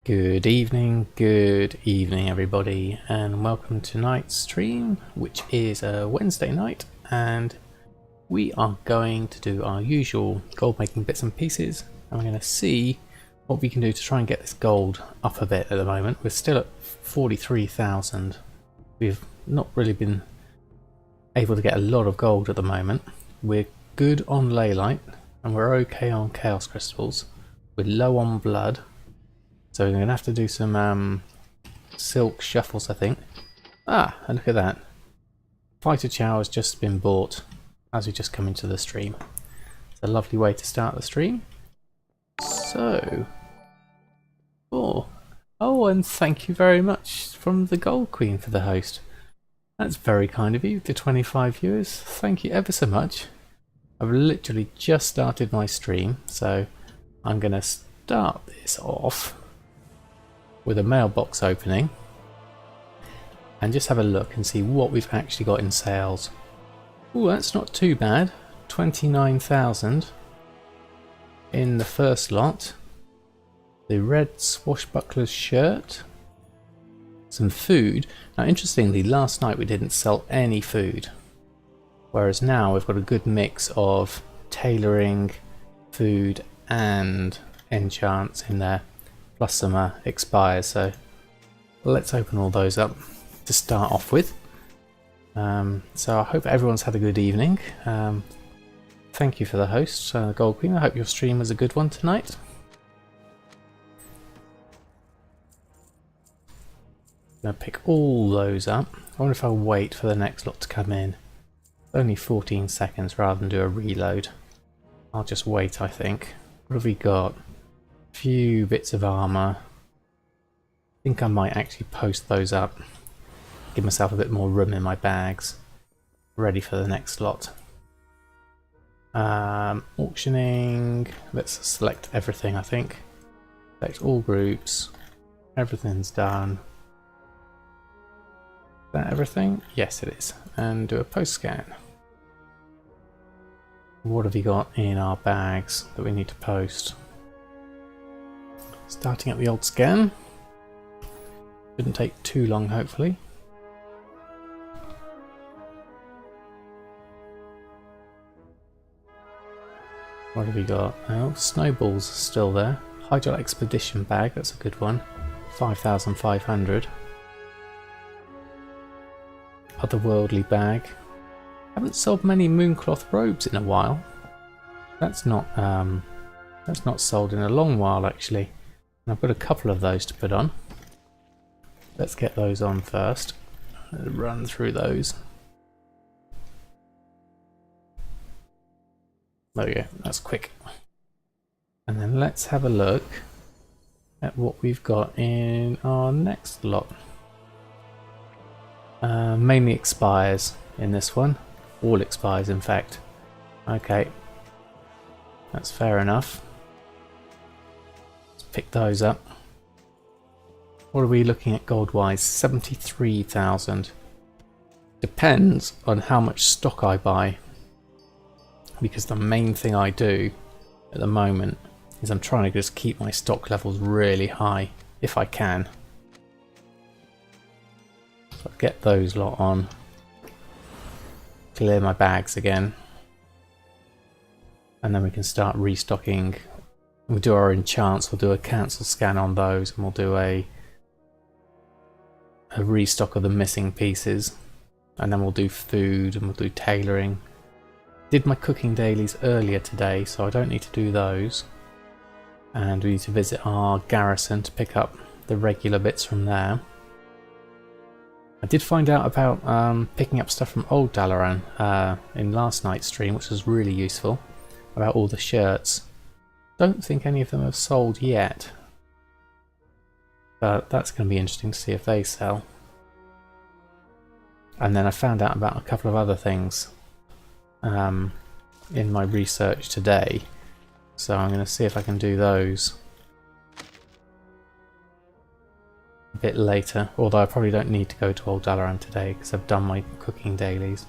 good evening everybody, and welcome to tonight's stream, which is a Wednesday night, and we are going to do our usual gold making bits and pieces, and we're going to see what we can do to try and get this gold up a bit. At the moment we're still at 43,000. We've not really been able to get a lot of gold at the moment. We're good on leylight and we're okay on chaos crystals. We're low on blood, so we're going to have to do some silk shuffles, I think. And look at that. Fighter Chow has just been bought as we just come into the stream. It's a lovely way to start the stream. So, oh, and thank you very much from the Gold Queen for the host. That's very kind of you, the 25 viewers. Thank you ever so much. I've literally just started my stream, so I'm going to start this off with a mailbox opening and just have a look and see what we've actually got in sales. Oh, that's not too bad. 29,000 in the first lot. The red swashbuckler's shirt. Some food. Now interestingly, last night we didn't sell any food, whereas now we've got a good mix of tailoring, food and enchants in there, plus some expires. So let's open all those up to start off with. So I hope everyone's had a good evening. Thank you for the host, Gold Queen. I hope your stream was a good one tonight. I'm going to pick all those up. I wonder if I'll wait for the next lot to come in. Only 14 seconds rather than do a reload. I'll just wait, I think. What have we got? A few bits of armour. I think I might actually post those up. Give myself a bit more room in my bags. Ready for the next lot. Auctioning. Let's select everything, I think. Select all groups. Everything's done. Is that everything? Yes, it is. And do a post scan. What have we got in our bags that we need to post? Starting at the old scan. Shouldn't take too long, hopefully. What have we got? Oh, snowballs are still there. Hydro Expedition bag, that's a good one. 5,500. Otherworldly bag. Haven't sold many Mooncloth robes in a while. That's not sold in a long while actually. And I've got a couple of those to put on. Let's get those on first. Run through those. There we go, that's quick. And then let's have a look at what we've got in our next lot. Mainly expires in this one. All expires, in fact. Okay, that's fair enough. Let's pick those up. What are we looking at gold wise? 73,000. Depends on how much stock I buy, because the main thing I do at the moment is I'm trying to just keep my stock levels really high if I can. So I'll get those lot on, clear my bags again, and then we can start restocking. We'll do our enchants, we'll do a cancel scan on those, and we'll do a restock of the missing pieces, and then we'll do food and we'll do tailoring. Did my cooking dailies earlier today, so I don't need to do those, and we need to visit our garrison to pick up the regular bits from there. I did find out about picking up stuff from Old Dalaran in last night's stream, which was really useful, about all the shirts. Don't think any of them have sold yet, but that's going to be interesting to see if they sell. And then I found out about a couple of other things in my research today, so I'm going to see if I can do those a bit later, although I probably don't need to go to Old Dalaran today because I've done my cooking dailies.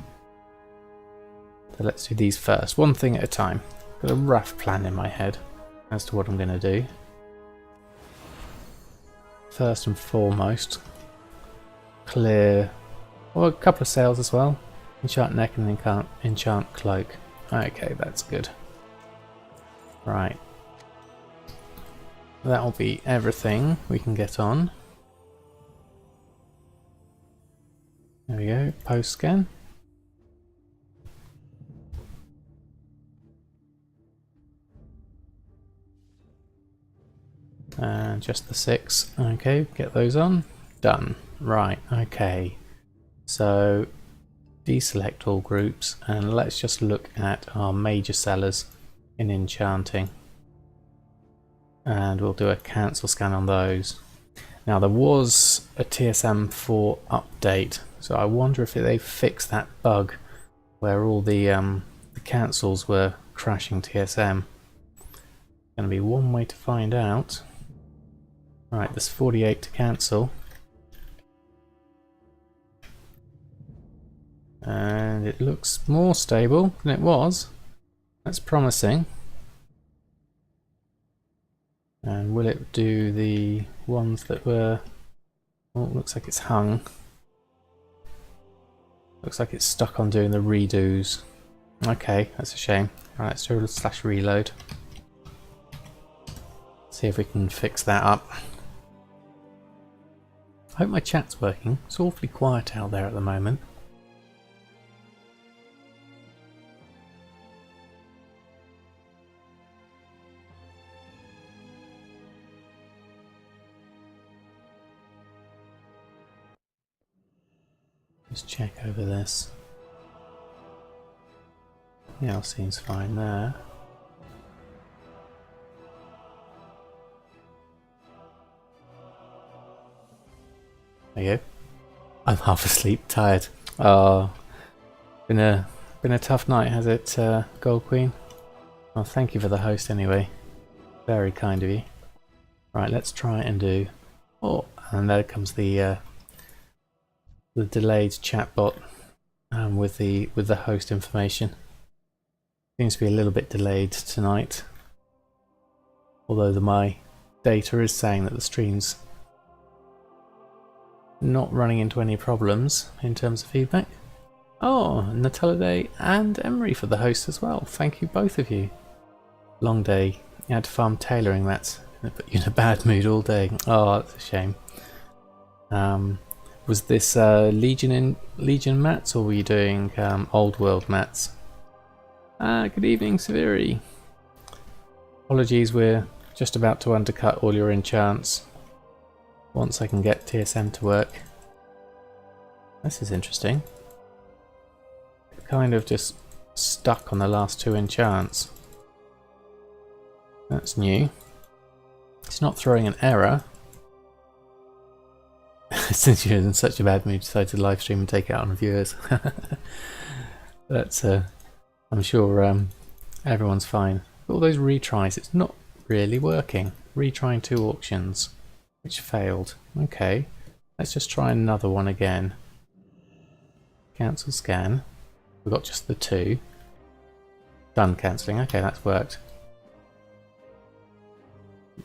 So let's do these first, one thing at a time. Got a rough plan in my head as to what I'm going to do. first and foremost clear, or a couple of sails as well. Enchant neck and enchant cloak. Okay, that's good. Right. That'll be everything we can get on. There we go, post scan. And just the 6. Okay, get those on. Done. Right, okay. So deselect all groups and let's just look at our major sellers in Enchanting. And we'll do a cancel scan on those. Now there was a TSM4 update, so I wonder if they fixed that bug where all the cancels were crashing TSM. Gonna be one way to find out. Right, there's 48 to cancel. And it looks more stable than it was. That's promising. And will it do the ones that were... Oh, it looks like it's hung. Looks like it's stuck on doing the redos. Okay, that's a shame. Alright, let's do a /reload. See if we can fix that up. I hope my chat's working. It's awfully quiet out there at the moment. Just check over this. Yeah, all seems fine there. There you go. I'm half asleep, tired. Oh, been a tough night, has it, Gold Queen? Well, thank you for the host anyway. Very kind of you. Right, let's try and do. Oh, and there comes the delayed chatbot with the host information. Seems to be a little bit delayed tonight. Although my data is saying that the stream's not running into any problems in terms of feedback. Oh, Nataladay and Emery for the host as well. Thank you both of you. Long day. You had to farm tailoring mats. It put you in a bad mood all day. Oh, that's a shame. Was this Legion mats, or were you doing Old World mats? Good evening, Severi. Apologies, we're just about to undercut all your enchants. Once I can get TSM to work. This is interesting. Kind of just stuck on the last 2 enchants. That's new. It's not throwing an error. Since you're in such a bad mood, decide to live stream and take it out on viewers. That's I'm sure everyone's fine. All those retries, it's not really working. Retrying 2 auctions, which failed. Okay, let's just try another one again. Cancel scan. We've got just the 2. Done cancelling. Okay, that's worked.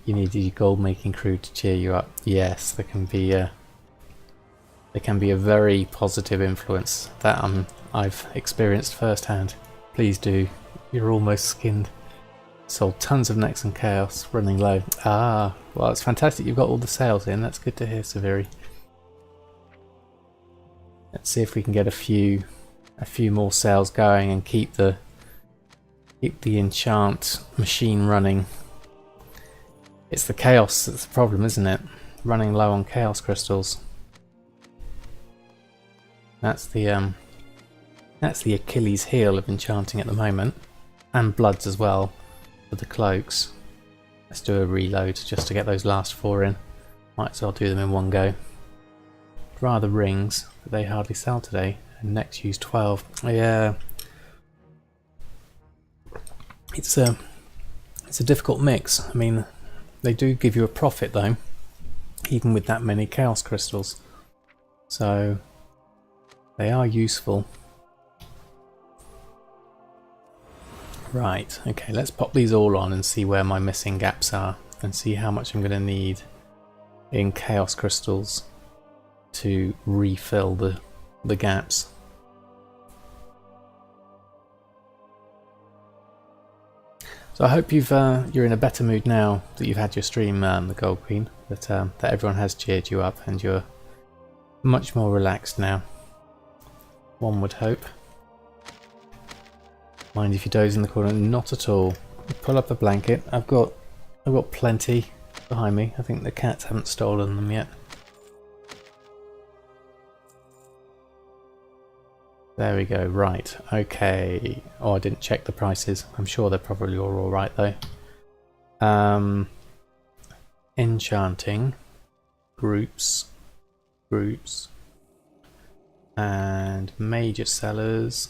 You needed your gold making crew to cheer you up. Yes, there can be a very positive influence that I've experienced firsthand. Please do. You're almost skinned. Sold tons of necks and chaos, running low. Ah, well, it's fantastic. You've got all the sales in. That's good to hear, Severi. Let's see if we can get a few more sales going and keep the enchant machine running. It's the chaos that's the problem, isn't it? Running low on chaos crystals. That's the Achilles heel of enchanting at the moment, and bloods as well for the cloaks. Let's do a reload just to get those last 4 in. Might as well do them in one go. Rather rings, but they hardly sell today. And next use 12. Yeah, it's a difficult mix. I mean, they do give you a profit though, even with that many chaos crystals. So they are useful. Right, okay, let's pop these all on and see where my missing gaps are and see how much I'm going to need in chaos crystals to refill the gaps. So I hope you're in a better mood now that you've had your stream, the Gold Queen, that everyone has cheered you up and you're much more relaxed now. One would hope. Mind if you doze in the corner? Not at all. Pull up a blanket. I've got plenty behind me. I think the cats haven't stolen them yet. There we go. Right. Okay. Oh, I didn't check the prices. I'm sure they're probably all right though. Enchanting. Groups. And major sellers.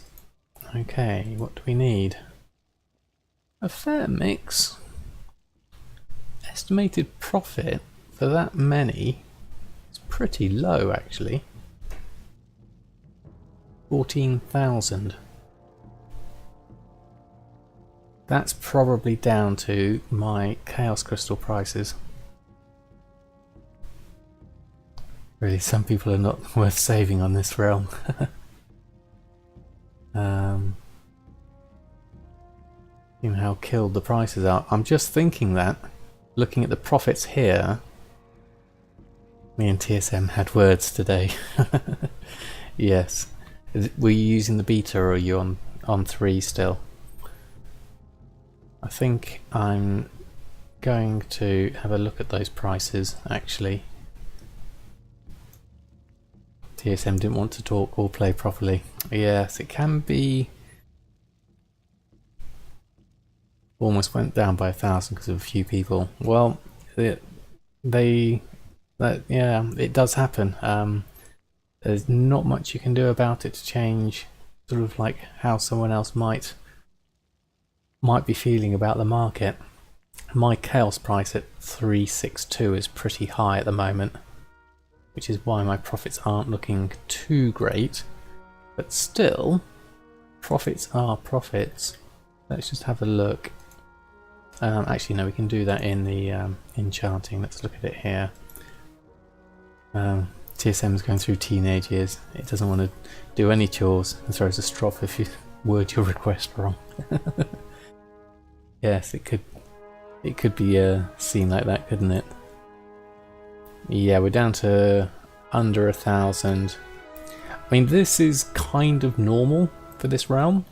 Okay, what do we need? A fair mix. Estimated profit for that many is pretty low actually. 14,000. That's probably down to my chaos crystal prices. Really, some people are not worth saving on this realm. You know how killed the prices are. I'm just thinking that, looking at the profits here, me and TSM had words today. Yes. Were you using the beta or are you on 3 still? I think I'm going to have a look at those prices actually. TSM didn't want to talk or play properly. Yes, it can be. Almost went down by 1,000 because of a few people. Well, yeah, it does happen. There's not much you can do about it to change sort of like how someone else might be feeling about the market. My chaos price at 362 is pretty high at the moment, which is why my profits aren't looking too great. But still, profits are profits. Let's just have a look. Actually, no, we can do that in the Enchanting. Let's look at it here. TSM is going through teenage years. It doesn't want to do any chores and throws a strop if you word your request wrong. Yes, it could be seen like that, couldn't it? Yeah, we're down to under 1,000. I mean, this is kind of normal for this realm.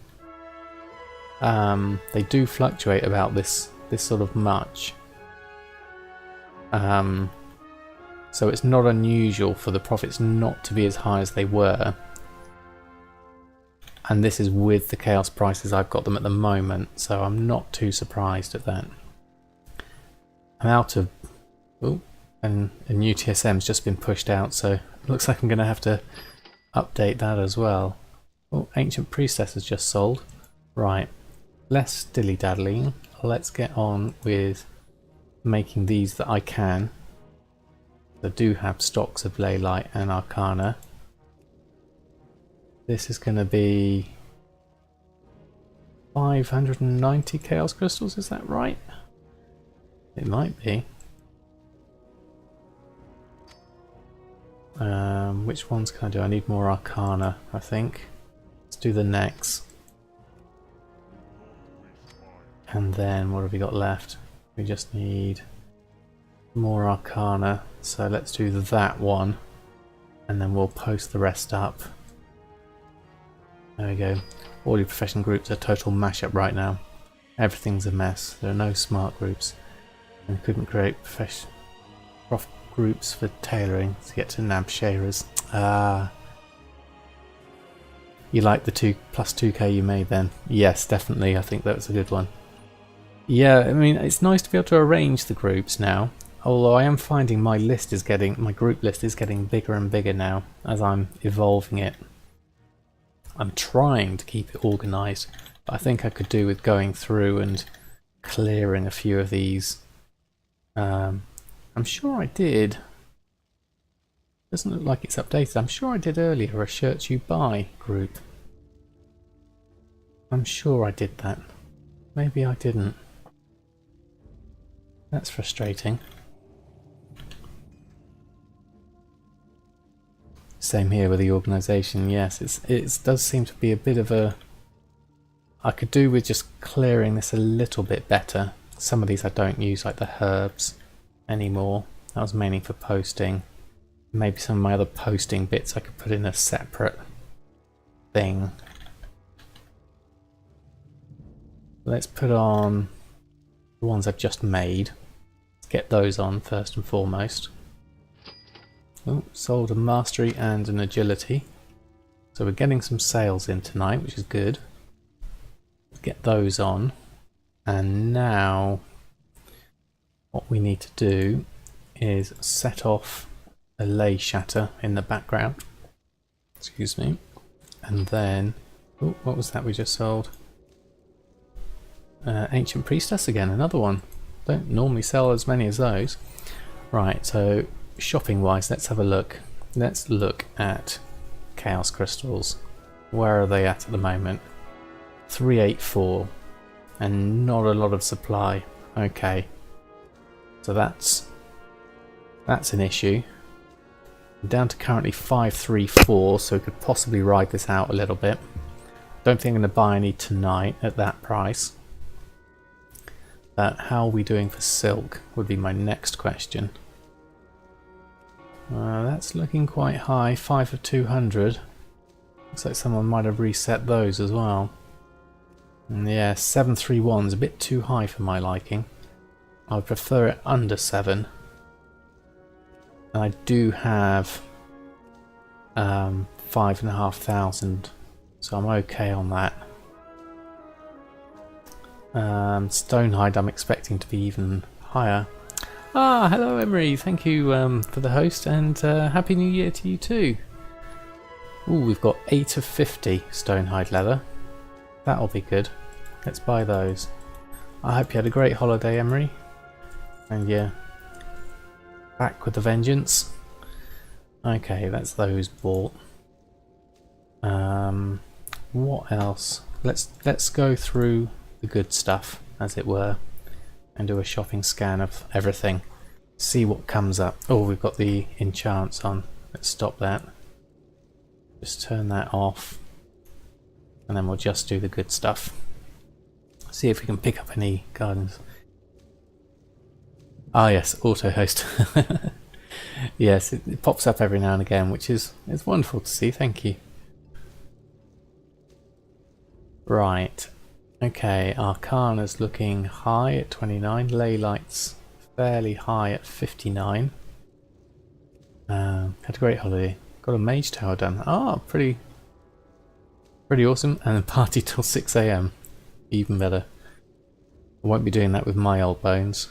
They do fluctuate about this sort of much. So it's not unusual for the profits not to be as high as they were. And this is with the chaos prices I've got them at the moment, so I'm not too surprised at that. I'm out of... Oh, and a new TSM's just been pushed out, so it looks like I'm going to have to update that as well. Oh, Ancient Priestess has just sold. Right, less dilly-daddling. Let's get on with making these that I can. I do have stocks of Leylight and Arcana. This is going to be 590 Chaos Crystals, is that right? It might be. Which ones can I do? I need more Arcana, I think. Let's do the next. And then what have we got left? We just need more Arcana. So let's do that one. And then we'll post the rest up. There we go. All your professional groups are total mashup right now. Everything's a mess. There are no smart groups. And couldn't create prof groups for tailoring to get to nab sharers. You like the +2k you made then? Yes, definitely. I think that was a good one. Yeah, I mean, it's nice to be able to arrange the groups now. Although I am finding my group list is getting bigger and bigger now as I'm evolving it. I'm trying to keep it organised, but I think I could do with going through and clearing a few of these. I'm sure I did. Doesn't look like it's updated. I'm sure I did earlier a shirts you buy group. I'm sure I did that. Maybe I didn't. That's frustrating. Same here with the organisation. Yes, it does seem to be a bit of a... I could do with just clearing this a little bit better. Some of these I don't use, like the herbs, anymore. That was mainly for posting. Maybe some of my other posting bits I could put in a separate thing. Let's put on the ones I've just made. Let's get those on first and foremost. Oh, sold a mastery and an agility. So we're getting some sales in tonight, which is good. Let's get those on. And now what we need to do is set off a lay shatter in the background. Excuse me. And then, oh, what was that we just sold? Ancient Priestess again, another one. Don't normally sell as many as those. Right, so shopping wise, let's have a look. Let's look at Chaos Crystals. Where are they at the moment? 384 and not a lot of supply. Okay, so that's an issue. I'm down to currently 534, so we could possibly ride this out a little bit. Don't think I'm going to buy any tonight at that price. But how are we doing for silk would be my next question. That's looking quite high, 5 of 200. Looks like someone might have reset those as well. And yeah, 731 is a bit too high for my liking. I would prefer it under 7. And I do have 5,500, so I'm okay on that. Stonehide I'm expecting to be even higher. Ah, hello Emery, thank you for the host, and Happy New Year to you too. Ooh, we've got 8 of 50 Stonehide leather. That'll be good. Let's buy those. I hope you had a great holiday, Emery. And yeah, back with the vengeance. Okay, that's those bought. What else? Let's go through the good stuff, as it were, and do a shopping scan of everything. See what comes up. Oh, we've got the enchants on. Let's stop that. Just turn that off, and then we'll just do the good stuff. See if we can pick up any gardens. Ah yes, auto host. Yes, it pops up every now and again, which is it's wonderful to see. Thank you. Right. Okay, Arcana's looking high at 29. Ley Light's fairly high at 59. Had a great holiday. Got a mage tower done. Ah, pretty awesome. And a party till 6 AM. Even better. I won't be doing that with my old bones.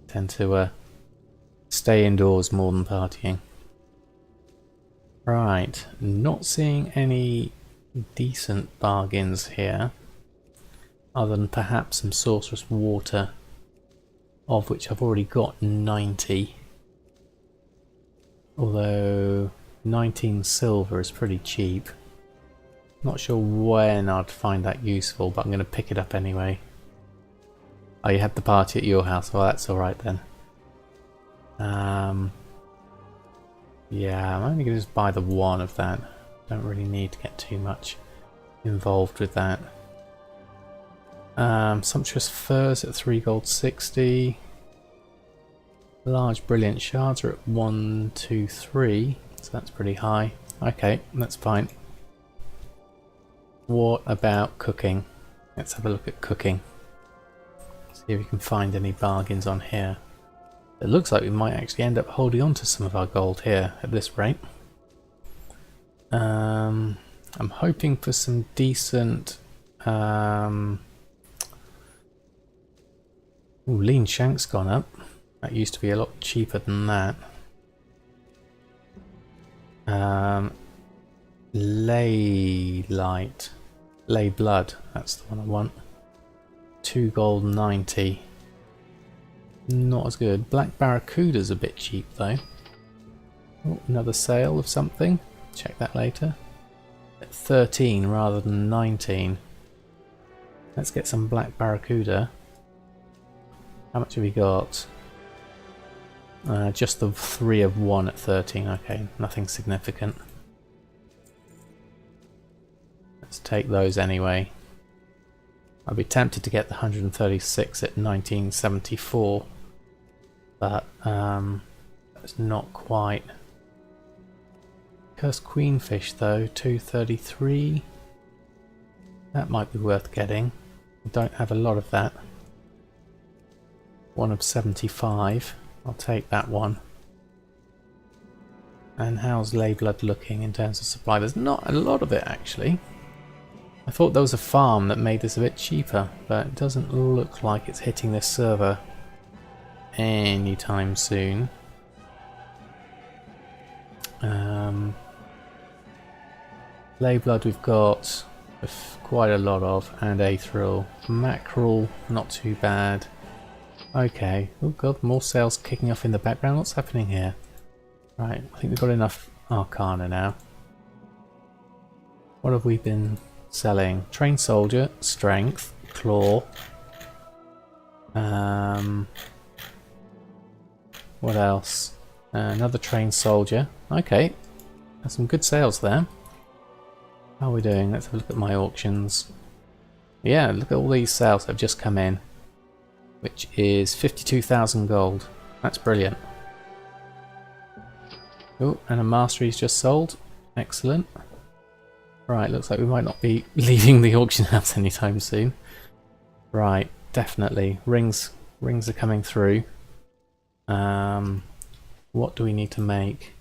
Tend to stay indoors more than partying. Right, not seeing any decent bargains here, other than perhaps some sorcerous water, of which I've already got 90. Although 19 silver is pretty cheap. Not sure when I'd find that useful, but I'm going to pick it up anyway. Oh, you had the party at your house. Well, that's alright then. Yeah, I'm only going to just buy the one of that. Don't really need to get too much involved with that. Sumptuous Furs at 3 gold 60. Large Brilliant Shards are at 1, 2, 3. So that's pretty high. Okay, that's fine. What about cooking? Let's have a look at cooking. See if we can find any bargains on here. It looks like we might actually end up holding on to some of our gold here at this rate. I'm hoping for some decent... Ooh, lean shank's gone up. That used to be a lot cheaper than that. Ley Light. Ley Blood, that's the one I want. 2 gold 90. Not as good. Black Barracuda's a bit cheap though. Oh, another sale of something. Check that later. At 13 rather than 19. Let's get some Black Barracuda. How much have we got? Just the 3 of 1 at 13. Okay, nothing significant. Let's take those anyway. I'd be tempted to get the 136 at 1974, but that's not quite. Cursed Queenfish though, 233. That might be worth getting. I don't have a lot of that. 1 of 75. I'll take that one. And how's Layblood looking in terms of supply? There's not a lot of it actually. I thought there was a farm that made this a bit cheaper, but it doesn't look like it's hitting this server anytime soon. Layblood we've got quite a lot of, and Aetherial. Mackerel, not too bad. Okay, oh god, more sales kicking off in the background. What's happening here? Right, I think we've got enough Arcana now. What have we been selling? Trained Soldier, Strength, Claw. What else? Another Trained Soldier. Okay, that's some good sales there. How are we doing? Let's have a look at my auctions. Yeah, look at all these sales that have just come in, which is 52,000 gold. That's brilliant. Oh, and a mastery's just sold. Excellent. Right, looks like we might not be leaving the auction house anytime soon. Right, definitely. Rings are coming through. What do we need to make?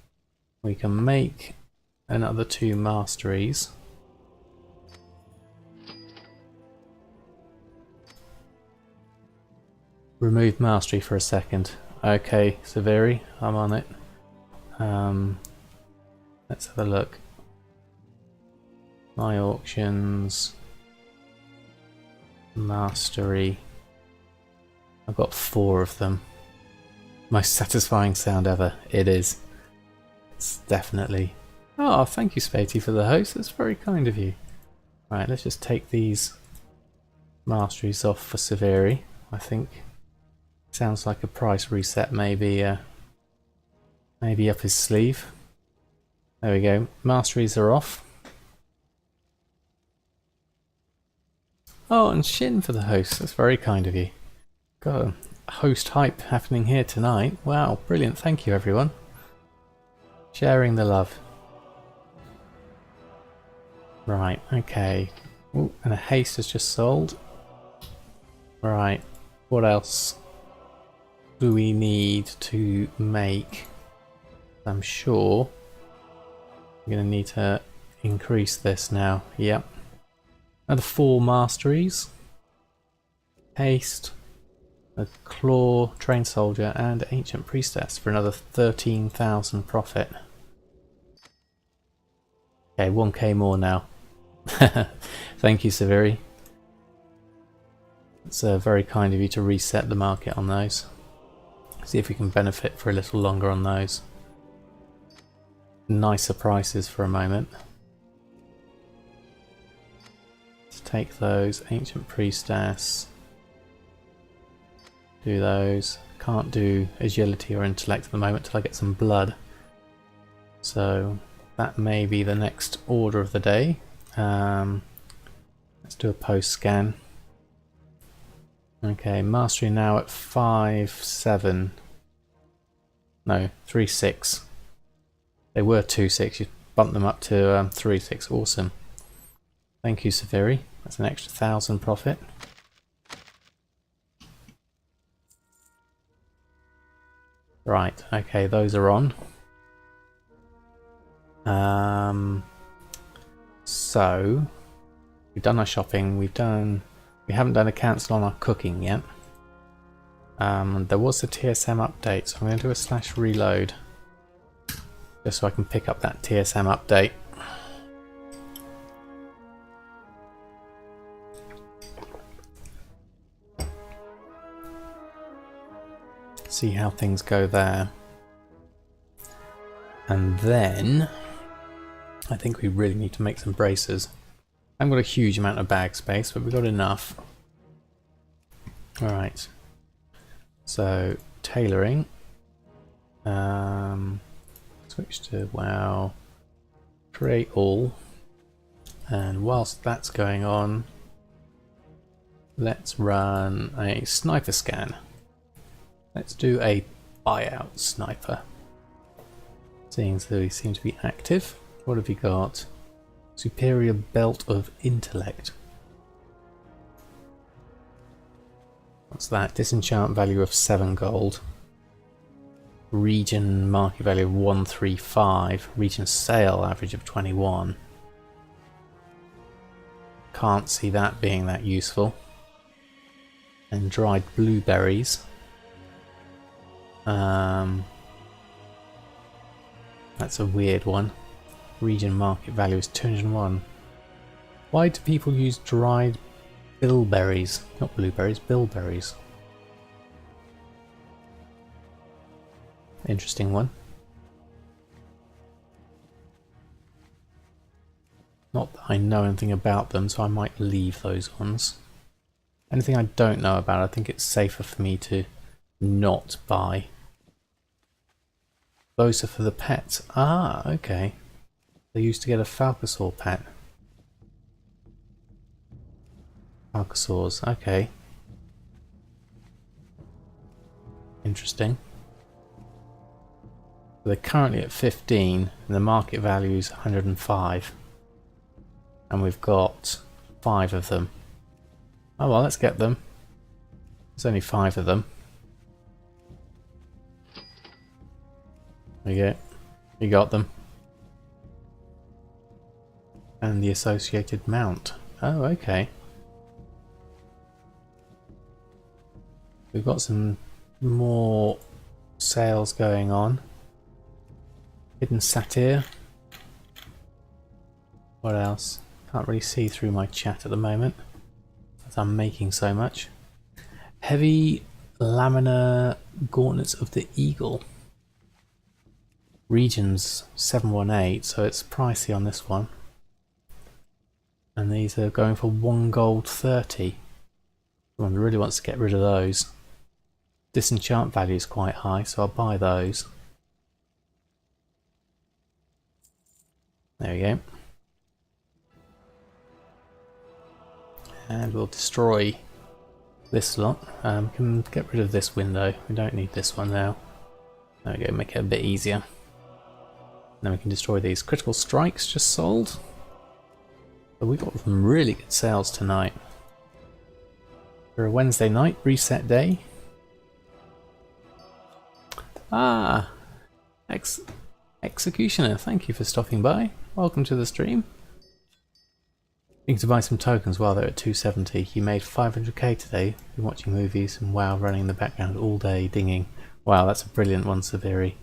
We can make another 2 masteries. Remove mastery for a second. Okay, Severi, I'm on it. Let's have a look. My auctions. Mastery. I've got 4 of them. Most satisfying sound ever. It is. It's definitely. Oh, thank you, Spatey, for the host. That's very kind of you. Right, let's just take these masteries off for Severi. I think sounds like a price reset maybe up his sleeve. There we go. Masteries are off. Oh, and Shin for the host. That's very kind of you. Got a host hype happening here tonight. Wow, brilliant. Thank you, everyone. Sharing the love. Right, okay. Ooh, and a haste has just sold. Right, what else do we need to make? I'm sure we're going to need to increase this now. Yep. Another 4 masteries. Haste, a claw, trained soldier, and ancient priestess for another 13,000 profit. Okay, 1k more now. Thank you, Severi. It's very kind of you to reset the market on those. See if we can benefit for a little longer on those. Nicer prices for a moment. Let's take those. Ancient priestess. Do those. Can't do agility or intellect at the moment till I get some blood. So that may be the next order of the day. Let's do a post scan. Okay, mastery now at 5.7. No, 3.6. They were 2.6. You bumped them up to 3.6. Awesome. Thank you, Severi. That's an extra 1,000 profit. Right, okay, those are on. So we've done our shopping. We haven't done a cancel on our cooking yet. There was a TSM update, so I'm going to do a /reload just so I can pick up that TSM update. See how things go there. And then I think we really need to make some braces. I haven't got a huge amount of bag space, but we've got enough. Alright. So, tailoring. Switch to WoW. Create all. And whilst that's going on, let's run a sniper scan. Let's do a buyout sniper. Seeing as though he seems to be active. What have you got? Superior belt of intellect. What's that? Disenchant value of 7 gold. Region market value of 135. Region sale average of 21. Can't see that being that useful. And dried blueberries. That's a weird one. Region market value is 201. Why do people use dried bilberries? Not blueberries, bilberries. Interesting one. Not that I know anything about them, so I might leave those ones. Anything I don't know about, I think it's safer for me to not buy. Those are for the pets. Ah, okay. They used to get a Falcosaur pet. Falcosaurs, okay. Interesting. They're currently at 15 and the market value is 105. And we've got 5 of them. Oh well, let's get them. There's only 5 of them. There you go. You got them. And the associated mount. Oh, okay. We've got some more sales going on. Hidden satyr. What else? Can't really see through my chat at the moment, as I'm making so much. Heavy laminar gauntlets of the eagle. Regions 718, so it's pricey on this one. And these are going for 1 gold 30. Someone really wants to get rid of those. Disenchant value is quite high, so I'll buy those. There we go. And we'll destroy this lot. We can get rid of this window. We don't need this one now. There we go, make it a bit easier. Then we can destroy these. Critical strikes just sold. But we got some really good sales tonight. For a Wednesday night, reset day. Ah! Executioner, thank you for stopping by. Welcome to the stream. You can buy some tokens while they're at 270. You made 500k today. Been watching movies and WoW running in the background all day, dinging. Wow, that's a brilliant one, Severi.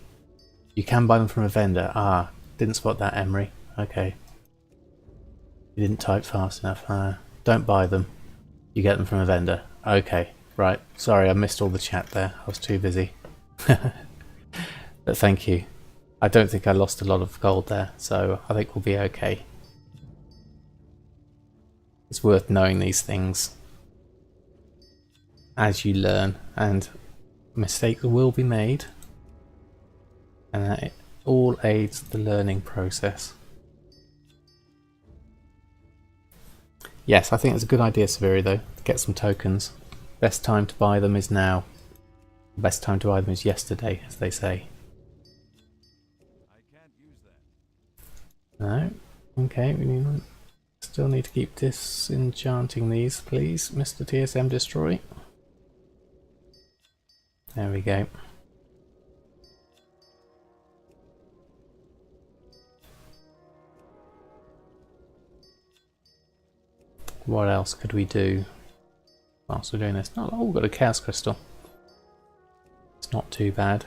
You can buy them from a vendor. Ah, didn't spot that, Emery. Okay. You didn't type fast enough. Don't buy them. You get them from a vendor. Okay, right. Sorry, I missed all the chat there. I was too busy. But thank you. I don't think I lost a lot of gold there, so I think we'll be okay. It's worth knowing these things as you learn, and mistakes will be made, and that all aids the learning process. Yes, I think it's a good idea, Severi, though, to get some tokens. Best time to buy them is now. Best time to buy them is yesterday, as they say. No? Okay, we still need to keep disenchanting these, please, Mr. TSM Destroy. There we go. What else could we do whilst we're doing this? Oh, we've got a chaos crystal. It's not too bad.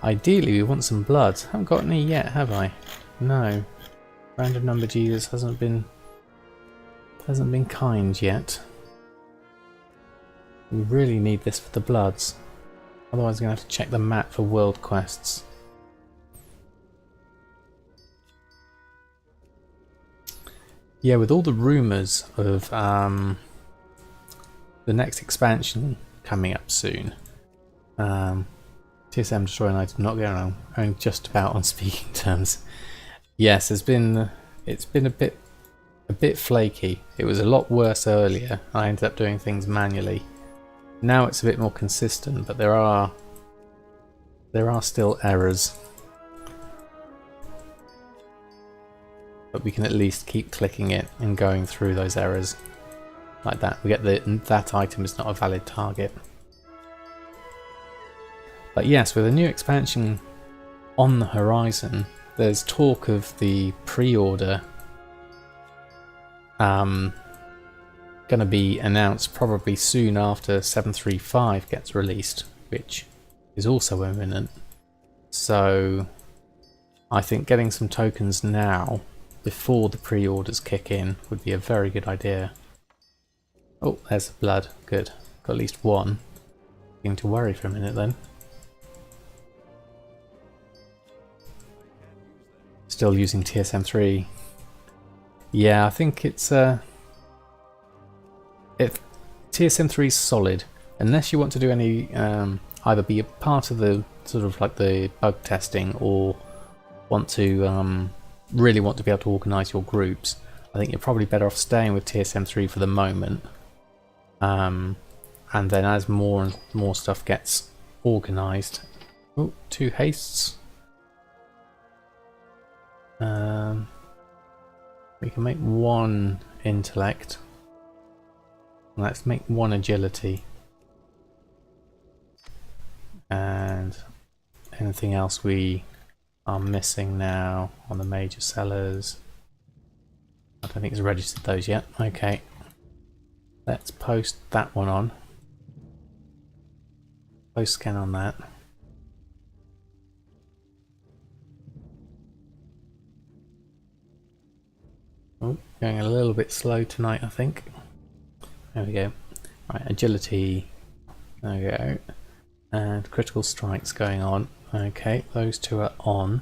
Ideally, we want some blood. Haven't got any yet, have I? No. Random number Jesus hasn't been kind yet. We really need this for the bloods. Otherwise, we're going to have to check the map for world quests. Yeah, with all the rumours of the next expansion coming up soon, TSM Destroyer and I did not get along. Only just about on speaking terms. Yes, it's been a bit flaky. It was a lot worse earlier. I ended up doing things manually. Now it's a bit more consistent, but there are still errors. But we can at least keep clicking it and going through those errors like that. We get that item is not a valid target. But yes, with a new expansion on the horizon, there's talk of the pre-order going to be announced probably soon after 735 gets released, which is also imminent. So I think getting some tokens now before the pre-orders kick in would be a very good idea. Oh, there's the blood. Good. Got at least one. Beginning to worry for a minute then. Still using TSM3. Yeah, I think it's TSM3 is solid. Unless you want to do any either be a part of the sort of like the bug testing or want to really want to be able to organise your groups, I think you're probably better off staying with TSM3 for the moment. And then as more and more stuff gets organised. Oh, 2 hastes. We can make 1 intellect. Let's make 1 agility. And anything else we are missing now on the major sellers? I don't think it's registered those yet. Okay. Let's post that one on. Post scan on that. Oh, going a little bit slow tonight, I think. There we go. Right, agility. There we go. And critical strikes going on. Okay, those 2 are on.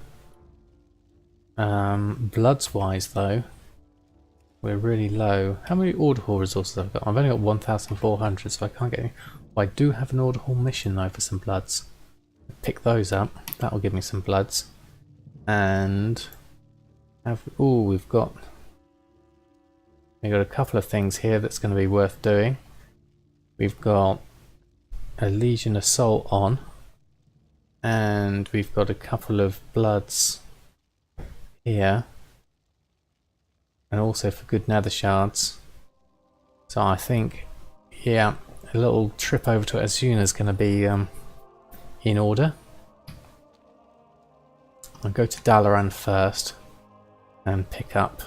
Bloods wise though, we're really low. How many order hall resources have I got? I've only got 1,400, so I can't get any. Well, I do have an order hall mission though for some bloods. Pick those up. That will give me some bloods. And we've got a couple of things here that's going to be worth doing. We've got a Legion Assault on, and we've got a couple of bloods here, and also for good nether shards. So I think, yeah, a little trip over to Azuna is going to be in order. I'll go to Dalaran first and pick up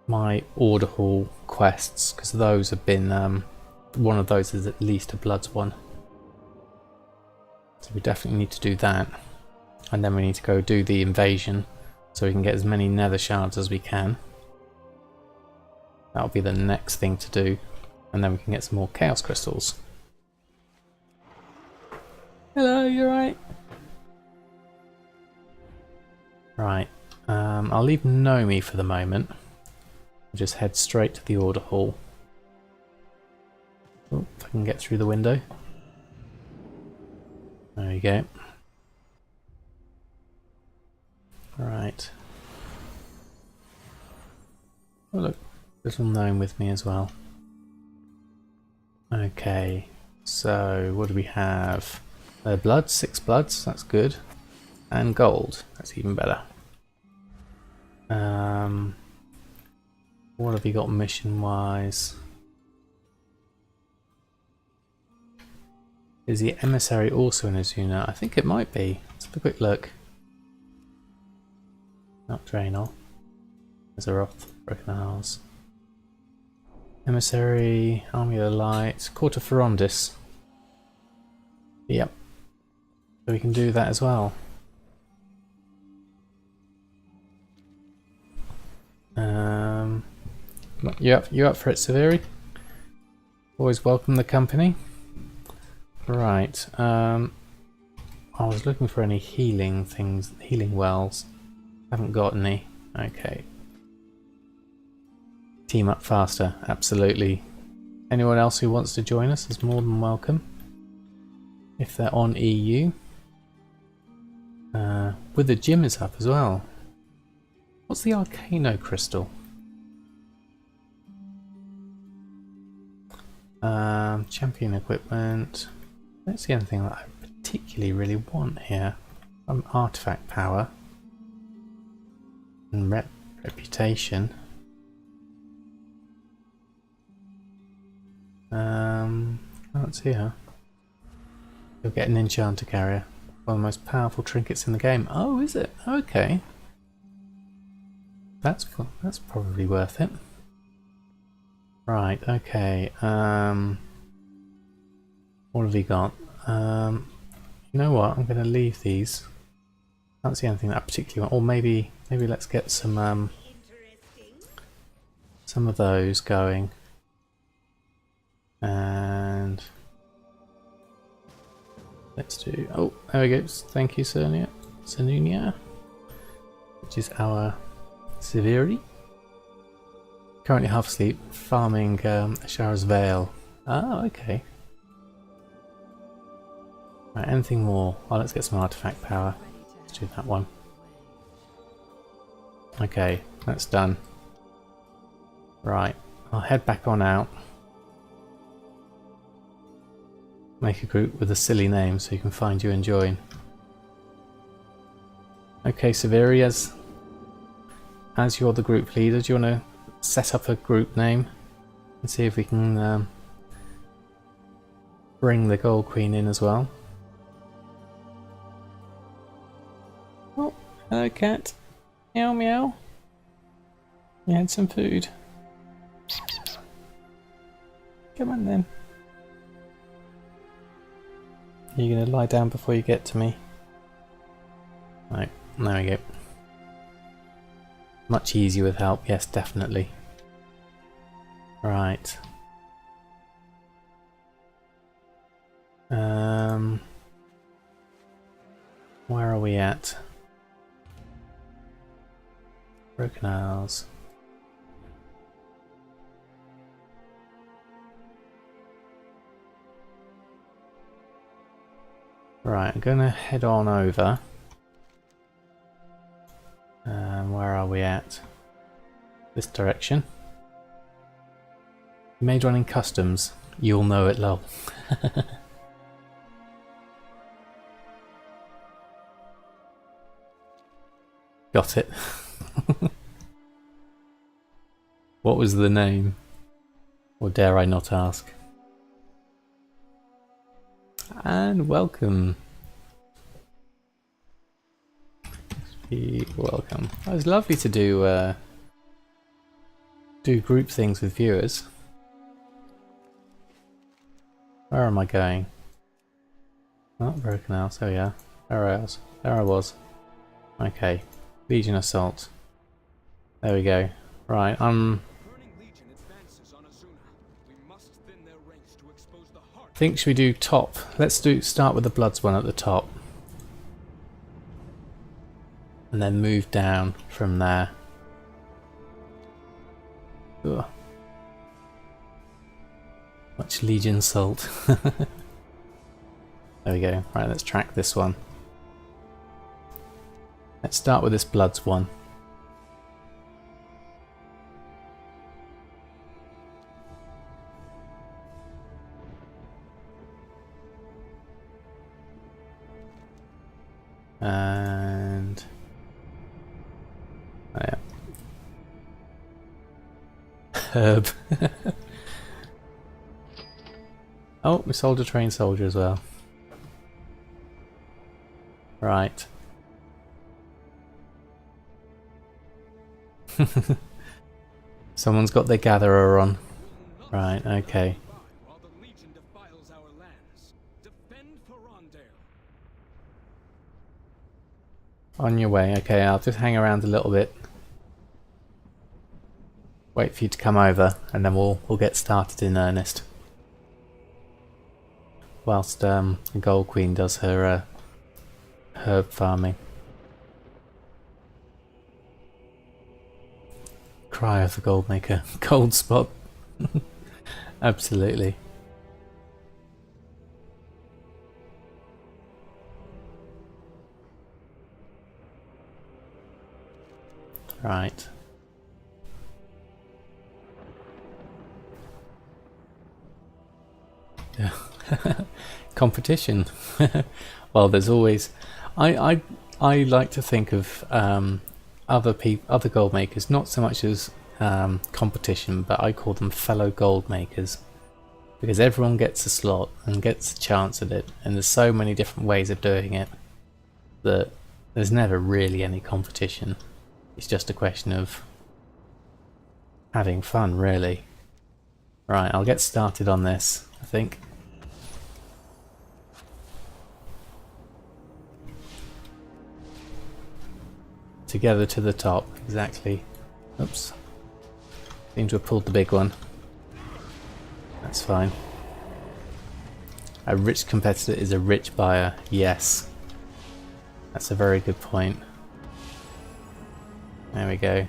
my order hall quests, because those have been one of those is at least a bloods one, so we definitely need to do that. And then we need to go do the invasion so we can get as many nether shards as we can. That'll be the next thing to do, and then we can get some more chaos crystals. Hello, you alright? Right, I'll leave Nomi for the moment. Just head straight to the order hall. Oh, if I can get through the window. There we go. Right. Oh look, little gnome with me as well. Okay, so what do we have? Blood, 6 bloods, that's good. And gold, that's even better. What have you got mission wise? Is the emissary also in Azuna? I think it might be. Let's have a quick look. Not Draenor. Azeroth, Broken Isles. Emissary, Army of the Light, Court of Ferondis. Yep. So we can do that as well. You up for it, Severi? Always welcome the company. Right. I was looking for any healing things, healing wells. Haven't got any. Okay. Team up faster, absolutely. Anyone else who wants to join us is more than welcome. if they're on EU. With the gym is up as well. What's the Arcano crystal? Champion equipment. I don't see anything that I particularly really want here. Artifact power and reputation. Let's see here. You'll get an enchanter carrier. One of the most powerful trinkets in the game. Oh, is it? Okay. That's probably worth it. Right, okay. What have we got? You know what? I'm going to leave these. Can't see anything that I particularly want. Or maybe let's get some of those going. And let's do. Oh, there we go. Thank you, Sanunia, which is our Severi. Currently half asleep, farming Ashara's Veil. Oh, okay. Right, anything more? Oh, let's get some artifact power. Let's do that one. Okay, that's done. Right, I'll head back on out. Make a group with a silly name so you can find you and join. Okay, Severi, as you're the group leader, do you want to set up a group name and see if we can bring the Gold Queen in as well? Oh, hello cat. Meow meow. You had some food. Come on then. Are you going to lie down before you get to me? Right, there we go. Much easier with help, yes, definitely. Right. Where are we at? Broken Isles. Right, I'm gonna head on over. Where are we at? This direction. Made one in customs. You'll know it, lol. Got it. What was the name? Or dare I not ask? And welcome. Welcome. It was lovely to do group things with viewers. Where am I going? Not Broken House. Oh yeah. There I was. Okay. Legion Assault. There we go. Right. I think should we do top? Let's start with the Bloods one at the top. And then move down from there. Ugh. Much Legion salt. There we go. Right, let's track this one. Let's start with this Bloods one. And oh yeah. Herb. Oh, we sold a trained soldier as well. Right. Someone's got their gatherer on. Right, okay. On your way, okay, I'll just hang around a little bit. Wait for you to come over and then we'll get started in earnest. Whilst the Gold Queen does her herb farming. Cry of the Gold Maker. Gold spot. Absolutely. Right. Competition. Well, there's always. I like to think of other gold makers not so much as competition, but I call them fellow gold makers, because everyone gets a slot and gets a chance at it, and there's so many different ways of doing it that there's never really any competition. It's just a question of having fun, really. Right, I'll get started on this, I think. Together to the top, exactly. Oops. Seem to have pulled the big one. That's fine. A rich competitor is a rich buyer, yes. That's a very good point. There we go.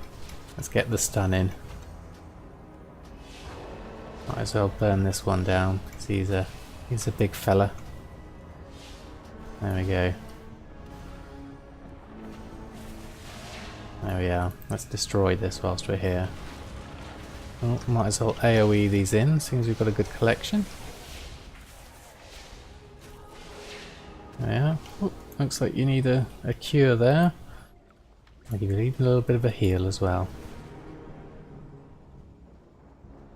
Let's get the stun in. Might as well burn this one down, because he's a big fella. There we go. There we are. Let's destroy this whilst we're here. Well, might as well AoE these in, seeing as we've got a good collection. Yeah. Oh, looks like you need a cure there. I'll give you a little bit of a heal as well.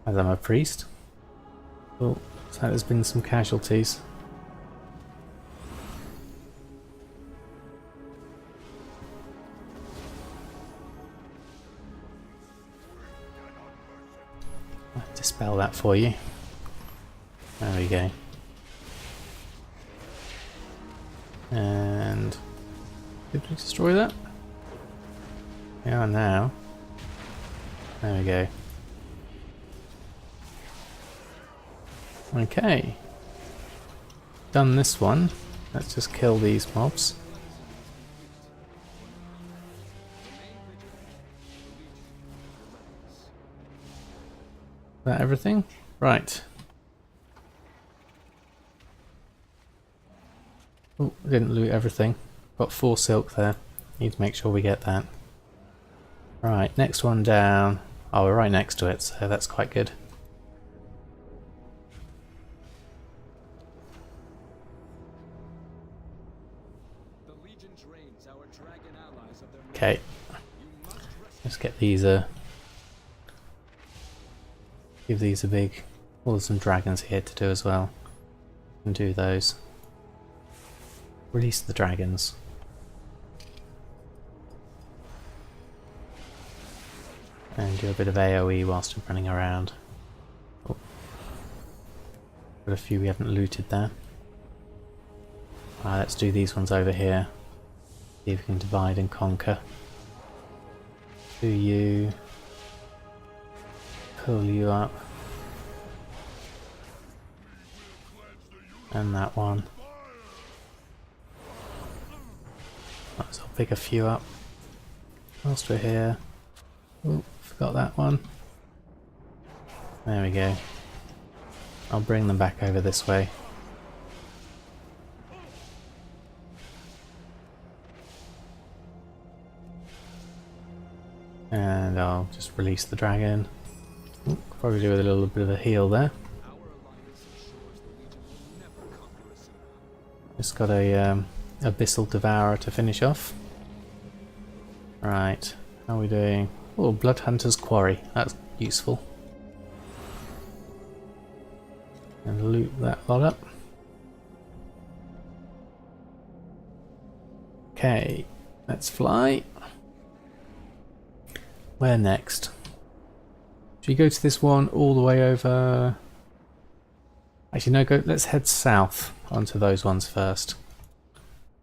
As I'm a priest. Oh, looks like there's been some casualties. I'll dispel that for you. There we go. And did we destroy that? Yeah, now. There we go. Okay. Done this one. Let's just kill these mobs. Is that everything? Right. Oh, I didn't loot everything. Got 4 silk there. Need to make sure we get that. Right, next one down. Oh, we're right next to it, so that's quite good. Okay. Let's get these give these a big... Well, there's some dragons here to do as well. And do those. Release the dragons. And do a bit of AoE whilst I'm running around. Oh. Got a few we haven't looted there. Let's do these ones over here. See if we can divide and conquer. Do you... Pull you up. And that one. Might as well pick a few up. Whilst we're here. Oh, forgot that one. There we go. I'll bring them back over this way. And I'll just release the dragon. Ooh, probably do with a little bit of a heal there. Just got a Abyssal Devourer to finish off. Right, how are we doing? Oh, Blood Hunter's Quarry. That's useful. And loot that lot up. Okay, let's fly. Where next? Should we go to this one all the way over? Actually, no, go. Let's head south onto those ones first.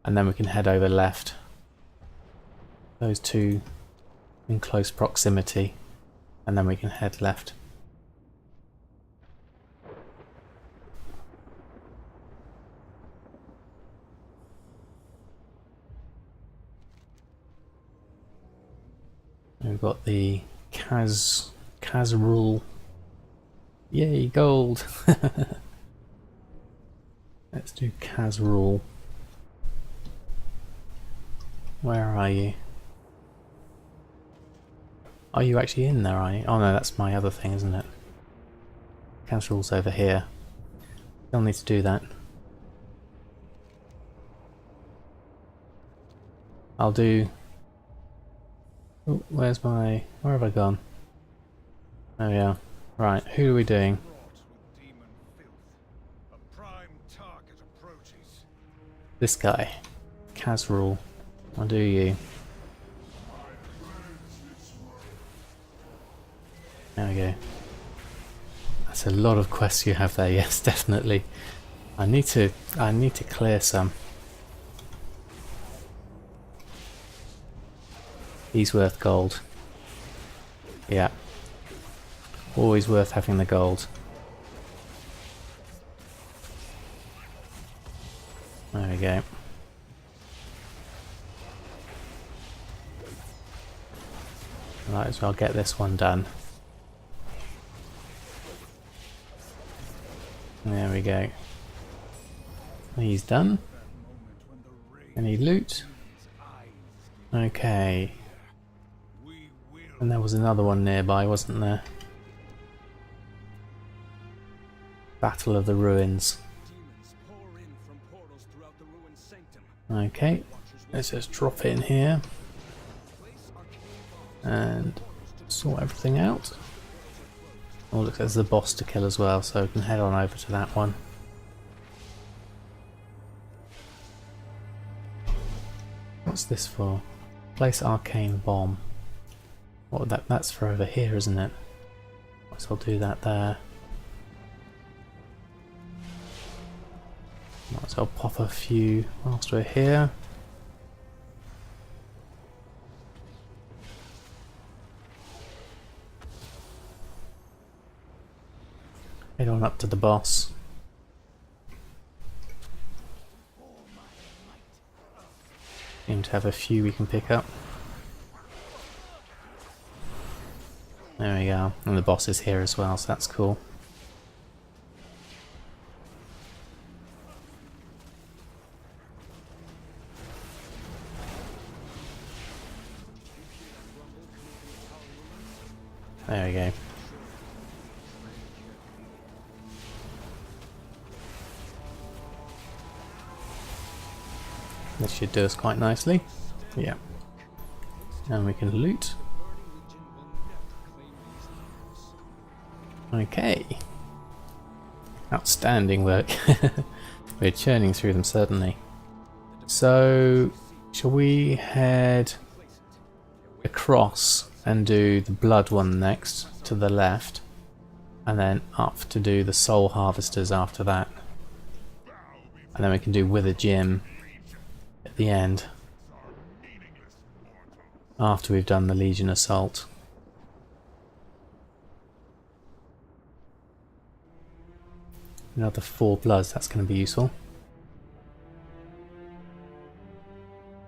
And then we can head over left. Those two in close proximity. And then we can head left. We've got the Kazrul. Yay, gold! Let's do Kazrul. Where are you? Are you actually in there, are you? Oh no, that's my other thing, isn't it? Casserol's over here. Still need to do that. I'll do... Oh, where have I gone? Oh yeah. Right, who are we doing? This guy. Casserole. I'll do you. There we go. That's a lot of quests you have there, yes, definitely. I need to clear some. He's worth gold. Yeah. Always worth having the gold. There we go. Might as well get this one done. There we go. He's done. Any loot? Okay. And there was another one nearby, wasn't there? Battle of the Ruins. Okay. Let's just drop in here. And sort everything out. Oh look, there's the boss to kill as well, so we can head on over to that one. What's this for? Place arcane bomb. What would that's for over here, isn't it? So I'll do that there. Might as well pop a few whilst we're here. Head on up to the boss. Seem to have a few we can pick up. There we go. And the boss is here as well, so that's cool. There we go. This should do us quite nicely. Yeah. And we can loot. Okay. Outstanding work. We're churning through them, certainly. So, shall we head across and do the blood one next to the left, and then up to do the soul harvesters after that, and then we can do Wither Gym at the end after we've done the Legion Assault. Another 4 bloods, that's going to be useful.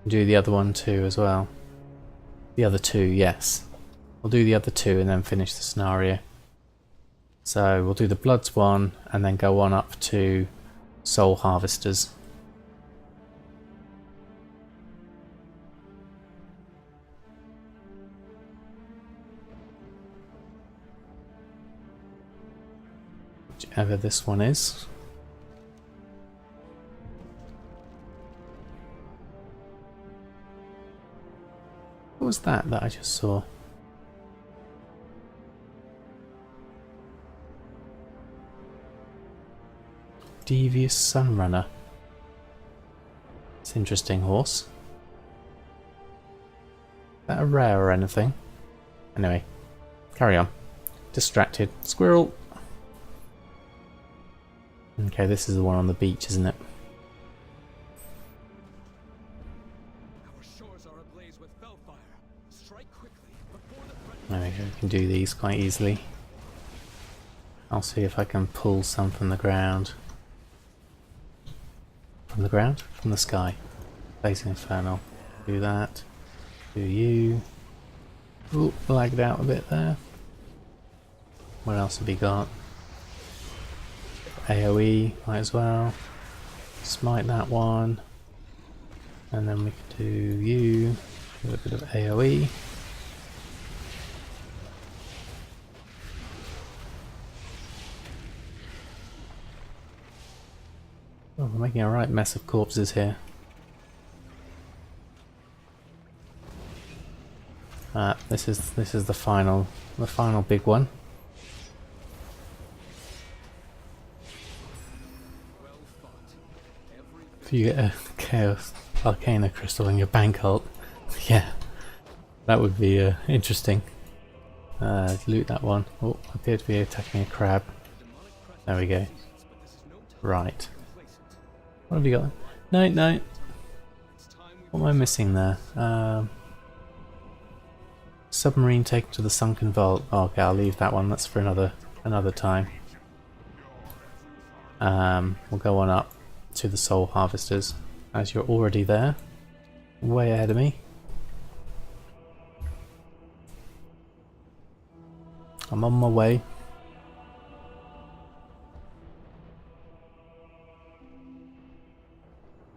Do the other one too as well. The other 2, yes. We'll do the other 2 and then finish the scenario. So we'll do the Bloods one and then go on up to Soul Harvesters. Whichever this one is. What was that I just saw? Devious Sunrunner. It's an interesting horse. Is that a rare or anything? Anyway, carry on. Distracted. Squirrel! Okay, this is the one on the beach, isn't it? There we go, we can do these quite easily. I'll see if I can pull some from the ground. From the ground? From the sky. Blazing Infernal. Do that. Do you. Ooh, lagged out a bit there. What else have we got? AoE, might as well. Smite that one. And then we can do you. Do a bit of AoE. making a right mess of corpses here. This is the final big one. If you get a Chaos Arcana crystal in your bank ult, yeah, that would be interesting. Loot that one. Oh, appear to be attacking a crab. There we go. Right. What have you got? No, no. What am I missing there? Submarine taken to the sunken vault. Oh, okay, I'll leave that one. That's for another time. We'll go on up to the soul harvesters, as you're already there. Way ahead of me. I'm on my way.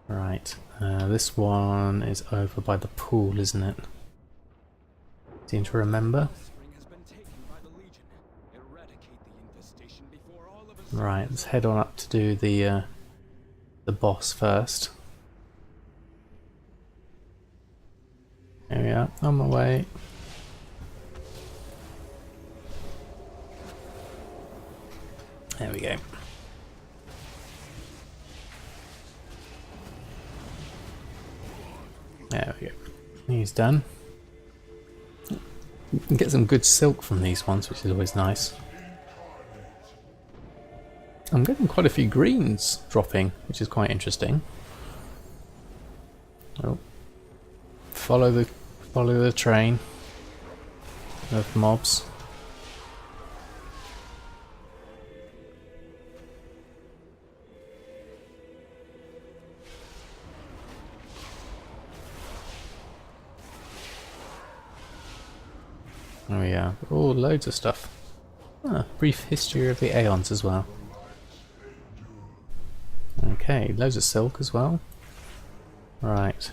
Right, this one is over by the pool, isn't it? Seem to remember. Right, let's head on up to do the boss first. There we are, on my way. There we go. There we go. He's done. You can get some good silk from these ones, which is always nice. I'm getting quite a few greens dropping, which is quite interesting. Oh. Follow the train of mobs. Oh yeah, oh, loads of stuff. Brief history of the Aeons as well. Okay, loads of silk as well. Right.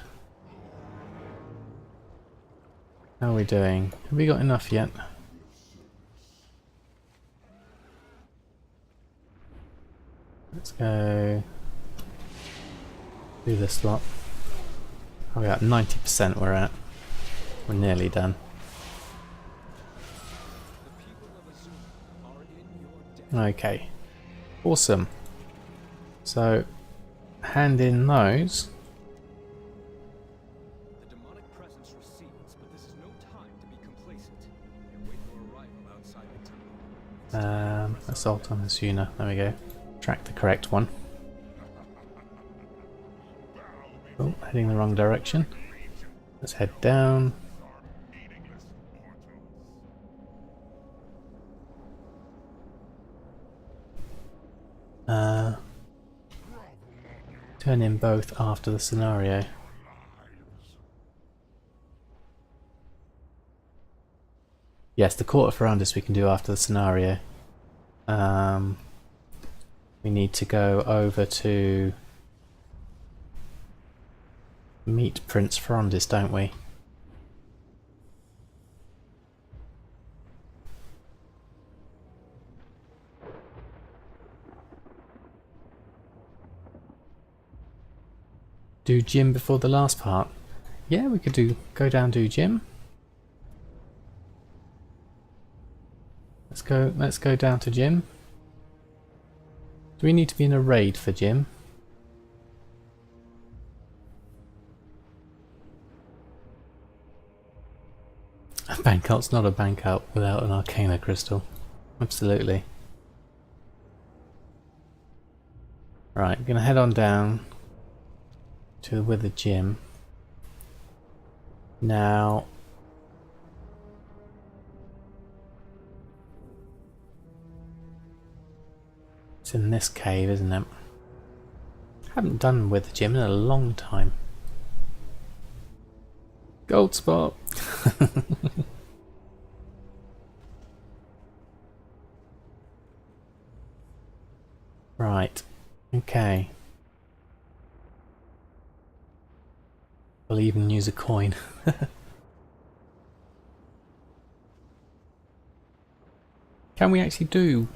How are we doing? Have we got enough yet? Let's go do this lot. Oh, we're at 90% we're at. We're nearly done. Okay, awesome. So, hand in those. The demonic presence recedes, but this is no time to be complacent. They wait for arrival outside the temple. Assault on Asuna. There we go. Track the correct one. Oh, heading the wrong direction. Let's head down. Turn in both after the scenario. Yes, the Court of Ferrandis we can do after the scenario. We need to go over to meet Prince Ferrandis, don't we? Do gym before the last part? Yeah, we could go down do gym. Let's go down to gym. Do we need to be in a raid for gym? A bank out's not a bank out without an Arcana crystal. Absolutely. Right, I'm gonna head on down to where the gym. Now it's in this cave, isn't it? Haven't done with the gym in a long time. Gold spot. Right. Okay. We'll even use a coin. Can we actually do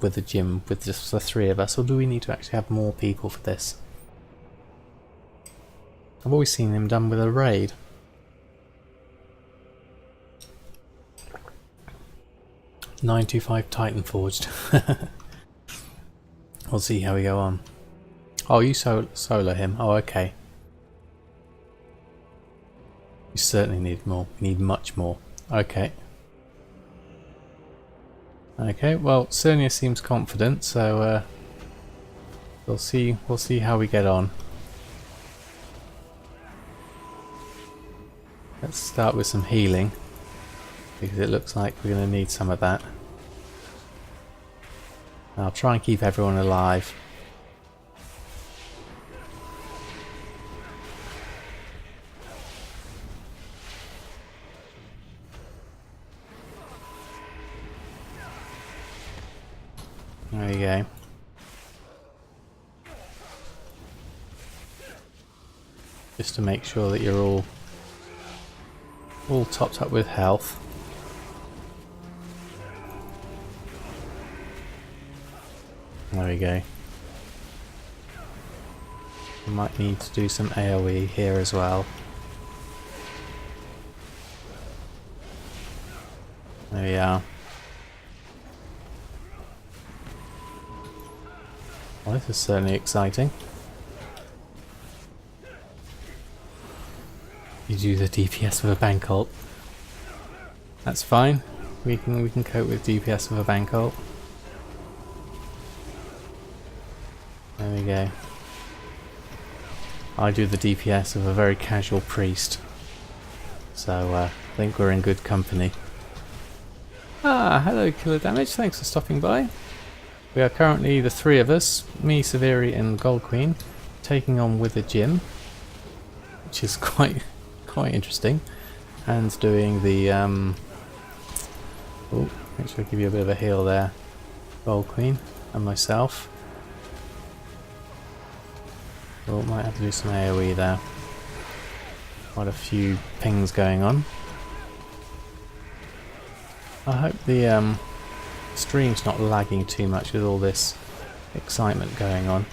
with the gym with just the three of us, or do we need to actually have more people for this? I've always seen him done with a raid. "925 Titan Forged." We'll see how we go on. Oh, you solo him. Oh, okay. You certainly need more. We need much more. Okay. Okay, well, Cernia seems confident, so we'll see how we get on. Let's start with some healing, because it looks like we're going to need some of that. I'll try and keep everyone alive. There you go. Just to make sure that you're all topped up with health. There we go. We might need to do some AoE here as well. There we are. Well, this is certainly exciting. You do the DPS with a bank ult. That's fine. We can cope with DPS with a bank ult. There we go. I do the DPS of a very casual priest. So I think we're in good company. Ah, hello Killer Damage, thanks for stopping by. We are currently the three of us, me, Severi and Gold Queen, taking on with a Jim, which is quite interesting, and doing the oh, make sure I give you a bit of a heal there, Gold Queen and myself. Oh, might have to do some AoE there. Quite a few pings going on. I hope the stream's not lagging too much with all this excitement going on.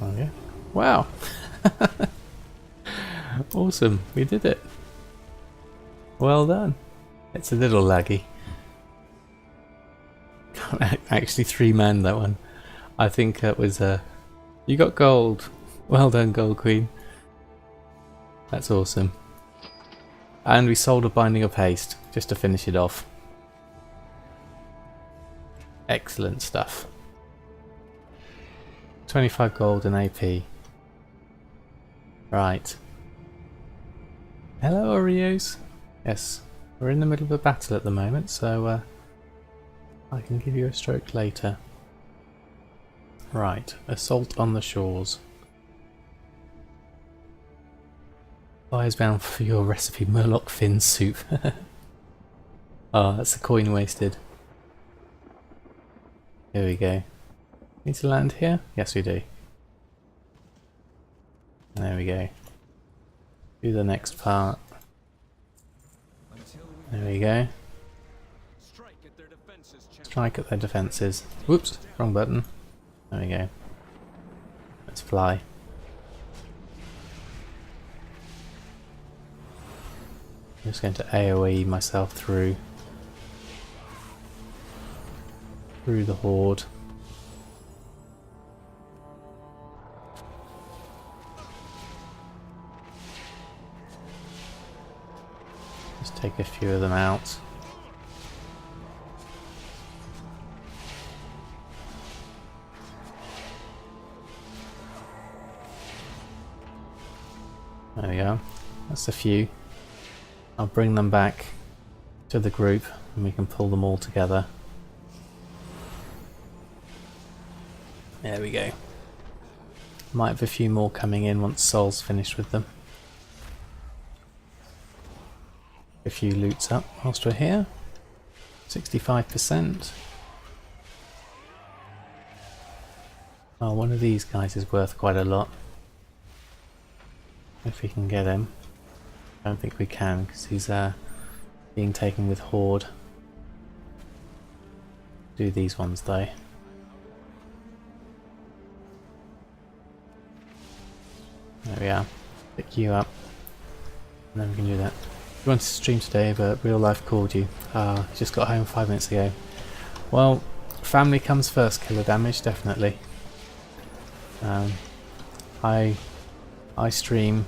Oh yeah. Wow. Awesome. We did it. Well done. It's a little laggy. Actually 3-man that one. I think it was you got gold. Well done, Gold Queen. That's awesome. And we sold a Binding of Haste just to finish it off. Excellent stuff. 25 gold and AP. Right. Hello, Oreos. Yes, we're in the middle of a battle at the moment, so I can give you a stroke later. Right, assault on the shores. Buyers bound for your recipe, Murloc fin soup. Oh, that's a coin wasted. Here we go. Need to land here? Yes, we do. There we go. Do the next part. There we go. Strike at their defences. Whoops, wrong button. There we go. Let's fly. I'm just going to AoE myself through the horde. Just take a few of them out. There we go. That's a few. I'll bring them back to the group and we can pull them all together. There we go. Might have a few more coming in once Sol's finished with them. A few loots up whilst we're here. 65%. Oh, one of these guys is worth quite a lot. If we can get him. I don't think we can because he's being taken with Horde. do these ones though. There we are. Pick you up. And then we can do that. You wanted to stream today, but real life called you. Just got home 5 minutes ago. Well, family comes first, killer damage, definitely. I stream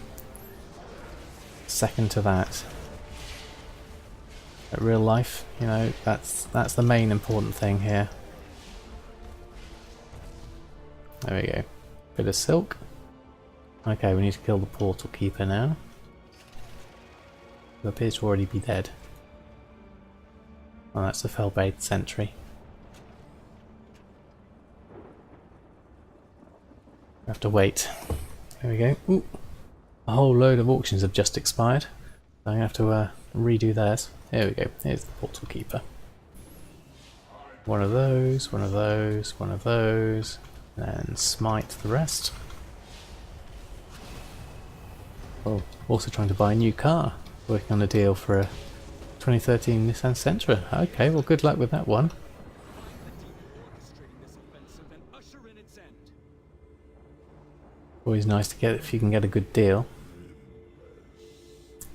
second to that. But real life, you know, that's the main important thing here. There we go. Bit of silk. Okay, we need to kill the portal keeper now. Who appears to already be dead. Oh, that's the Fellbade sentry. We have to wait. There we go. Ooh. A whole load of auctions have just expired. So I'm going to have to redo theirs. There we go. Here's the portal keeper. One of those, one of those, one of those. And smite the rest. Oh, also trying to buy a new car. Working on a deal for a 2013 Nissan Sentra. Okay, well good luck with that one. Always nice to get if you can get a good deal.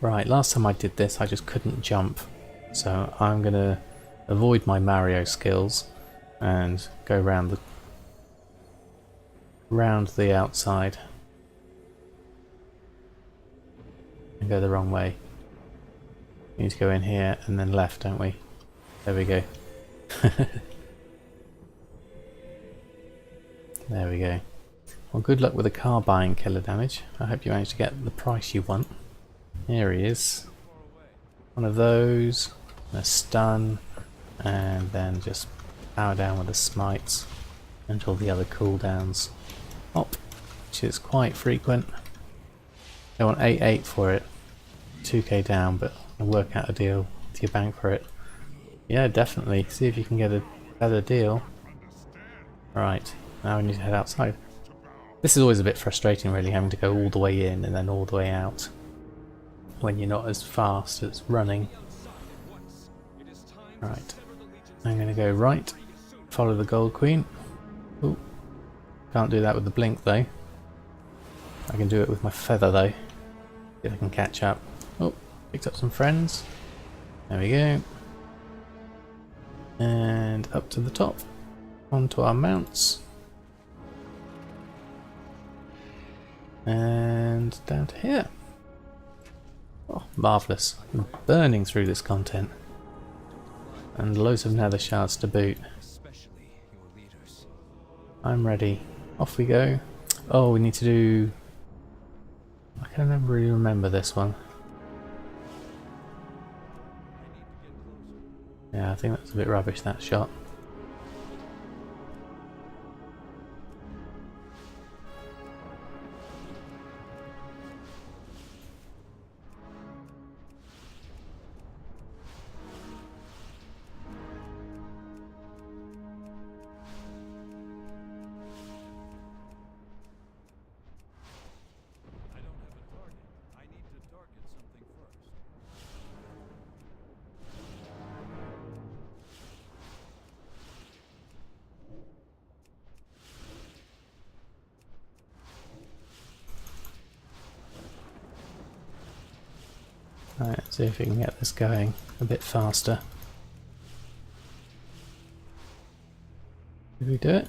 Right, last time I did this I just couldn't jump. So I'm going to avoid my Mario skills and go round the outside. And go the wrong way. We need to go in here and then left, don't we? There we go. There we go. Well, good luck with the car buying, killer damage. I hope you manage to get the price you want. Here he is. One of those, a stun, and then just power down with the smites until the other cooldowns pop, which is quite frequent. I want 8-8 for it. 2k down, but I'll work out a deal with your bank for it. Yeah, definitely. See if you can get a better deal. Right, now we need to head outside. This is always a bit frustrating, really, having to go all the way in and then all the way out when you're not as fast as running. Right, I'm going to go right, follow the Gold Queen. Ooh, can't do that with the blink though. I can do it with my feather though. See if I can catch up. Oh, picked up some friends. There we go. And up to the top. Onto our mounts. And down to here. Oh, marvellous. I'm burning through this content. And loads of nether shards to boot. I'm ready. Off we go. Oh, we need to do... I can never really remember this one. Yeah, I think that's a bit rubbish, that shot. Right, let's see if we can get this going a bit faster. Did we do it?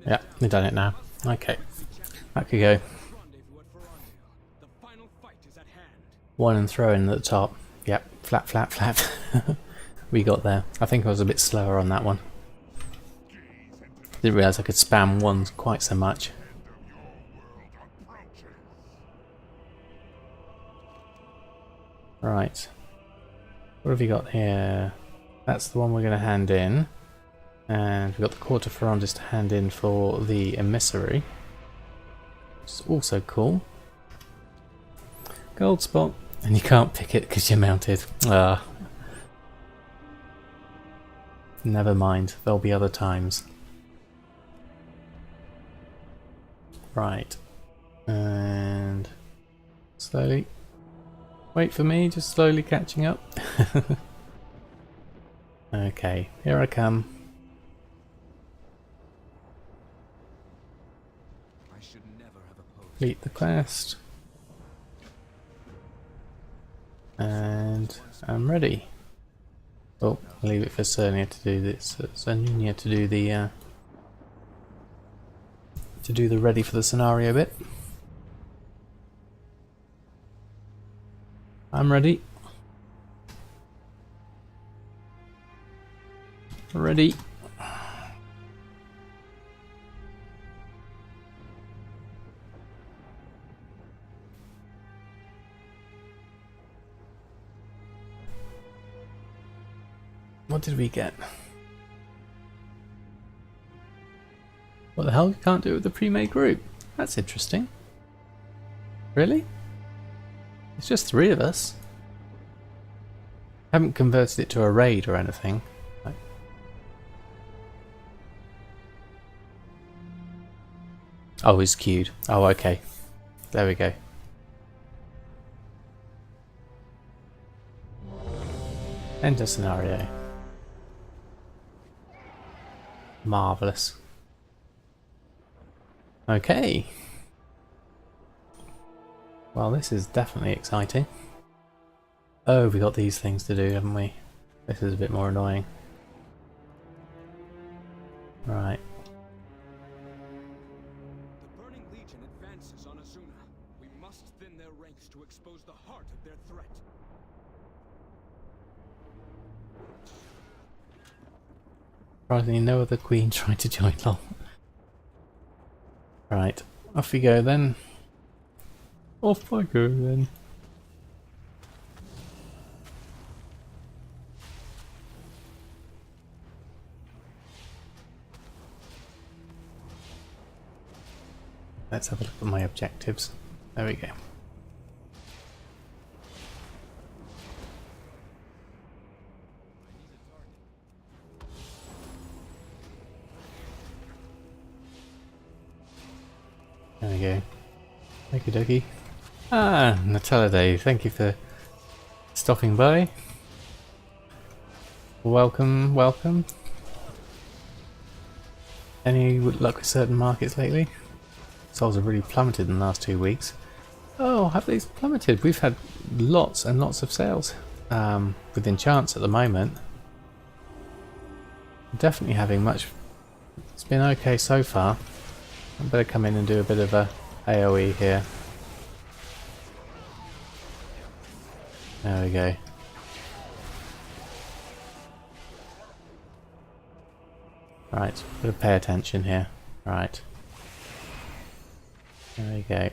Yeah, we've done it now. Okay, back we go. One and throw in at the top. Yep, flap, flap, flap. We got there. I think I was a bit slower on that one. Didn't realise I could spam one quite so much. Right, what have we got here? That's the one we're going to hand in, and we've got the quarter ferrandis to hand in for the emissary. It's also cool. Gold spot, and you can't pick it because you're mounted. Never mind, there'll be other times. Right, and slowly. Wait for me, just slowly catching up. Okay, here I come. I should never have opposed. Complete the quest. And I'm ready. Oh, I'll leave it for Cernia to do this. Cernia to do the ready for the scenario bit. I'm ready. Ready. What did we get? What the hell? You can't do it with the pre-made group. That's interesting. Really? It's just 3 of us. Haven't converted it to a raid or anything. Oh, he's queued. Oh, okay. There we go. Enter scenario. Marvellous. Okay. Well, this is definitely exciting. Oh, we got these things to do, haven't we? This is a bit more annoying. Right. The Burning Legion advances on Azuna. We must thin their ranks to expose the heart of their threat. Surprisingly, no other queen tried to join lol. Right, off we go then. Off I go then. Let's have a look at my objectives. There we go. There we go. Okie dokie. Ah, Nutella Day, thank you for stopping by. Welcome, welcome. Any luck with certain markets lately? Souls have really plummeted in the last 2 weeks. Oh, have they plummeted? We've had lots and lots of sales with enchants at the moment. Definitely having much. It's been okay so far. I better come in and do a bit of a AoE here. There we go. Right, better pay attention here. Right. There we go.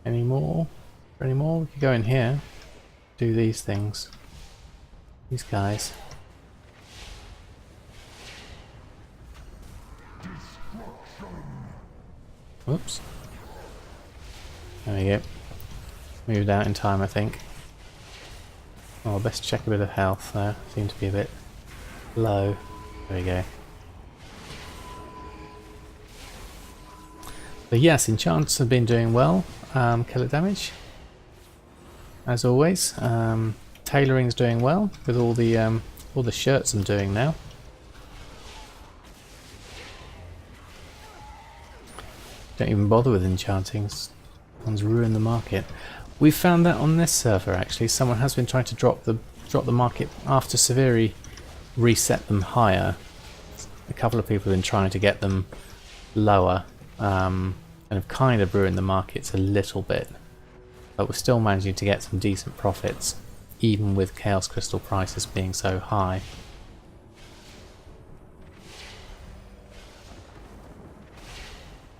Any more? Any more? We could go in here. Do these things. These guys. Whoops. There we go. Moved out in time, I think. Oh, best check a bit of health there. Seem to be a bit low. There we go. But yes, enchants have been doing well. Killer damage, as always. Tailoring's doing well with all the shirts I'm doing now. Don't even bother with enchanting. One's ruined the market. We found that on this server actually. Someone has been trying to drop the market after Severi reset them higher. A couple of people have been trying to get them lower. And have kind of ruined the markets a little bit, but we're still managing to get some decent profits even with Chaos Crystal prices being so high.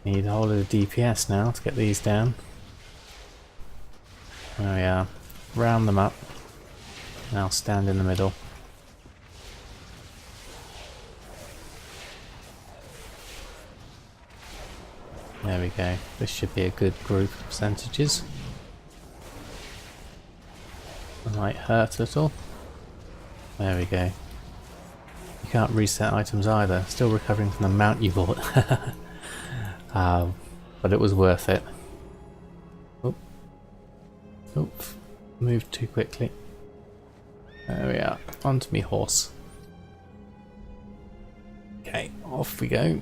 Need a whole lot of DPS now to get these down. There we are. Round them up. Now stand in the middle. There we go. This should be a good group of percentages. It might hurt a little. There we go. You can't reset items either. Still recovering from the mount you bought. But it was worth it. Oop. Oop. moved too quickly. There we are. Onto me horse. Okay, off we go.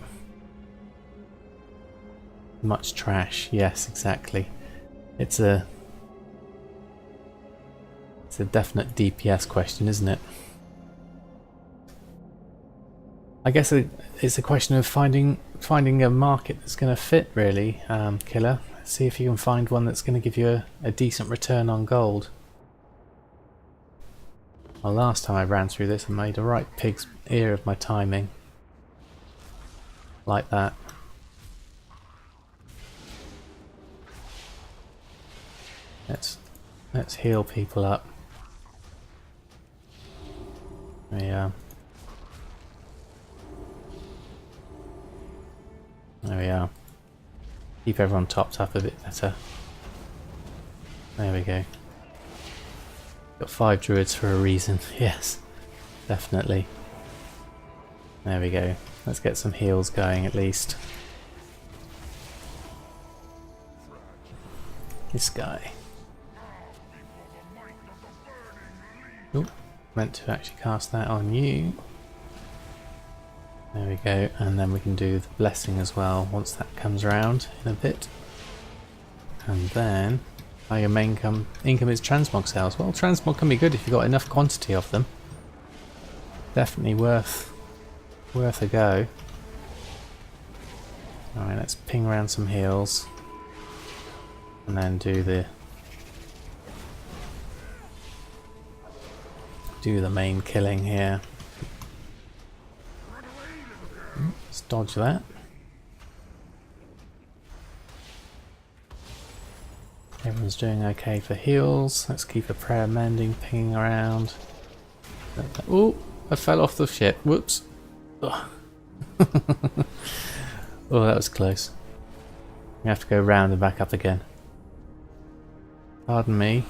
Much trash. Yes, exactly. It's a definite DPS question, isn't it? I guess it's a question of finding a market that's going to fit, really, Killer. See if you can find one that's going to give you a decent return on gold. Well, last time I ran through this, I made a right pig's ear of my timing. Like that. Let's heal people up. Yeah. There we are. Keep everyone topped up a bit better. There we go. Got 5 druids for a reason. Yes, definitely. There we go. Let's get some heals going at least. This guy. Oop, meant to actually cast that on you. There we go, and then we can do the blessing as well once that comes around in a bit. And then, your main income is transmog sales. Well, transmog can be good if you've got enough quantity of them. Definitely worth a go. Alright, let's ping around some heals. And then do the main killing here. Let's dodge that. Everyone's doing okay for heals. Let's keep a prayer mending pinging around. Oh, I fell off the ship. Whoops. Oh, oh, that was close. We have to go round and back up again. Pardon me.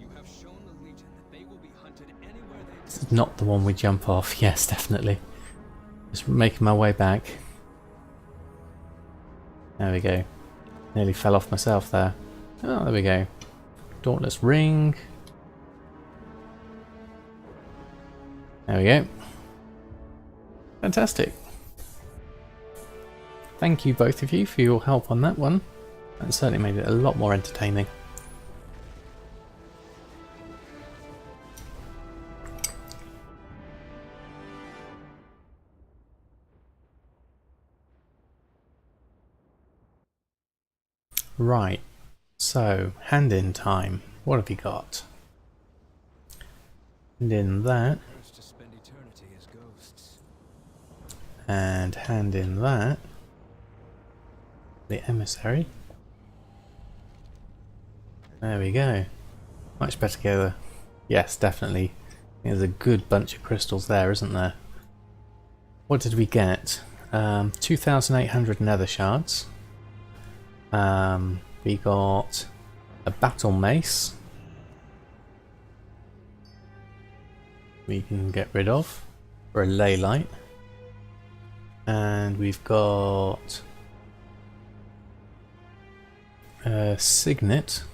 You have shown the Legion that they will be hunted anywhere they This is not the one we jump off. Yes, definitely. Just making my way back. There we go. Nearly fell off myself there. Oh, there we go. Dauntless Ring. There we go. Fantastic. Thank you both of you for your help on that one. That certainly made it a lot more entertaining. Right, so hand in time. What have you got? Hand in that, to spend eternity as ghosts. and hand in that. The emissary. There we go. Much better together. Yes, definitely. There's a good bunch of crystals there, isn't there? What did we get? 2,800 nether shards. We got a battle mace. We can get rid of for a ley light. And we've got a signet.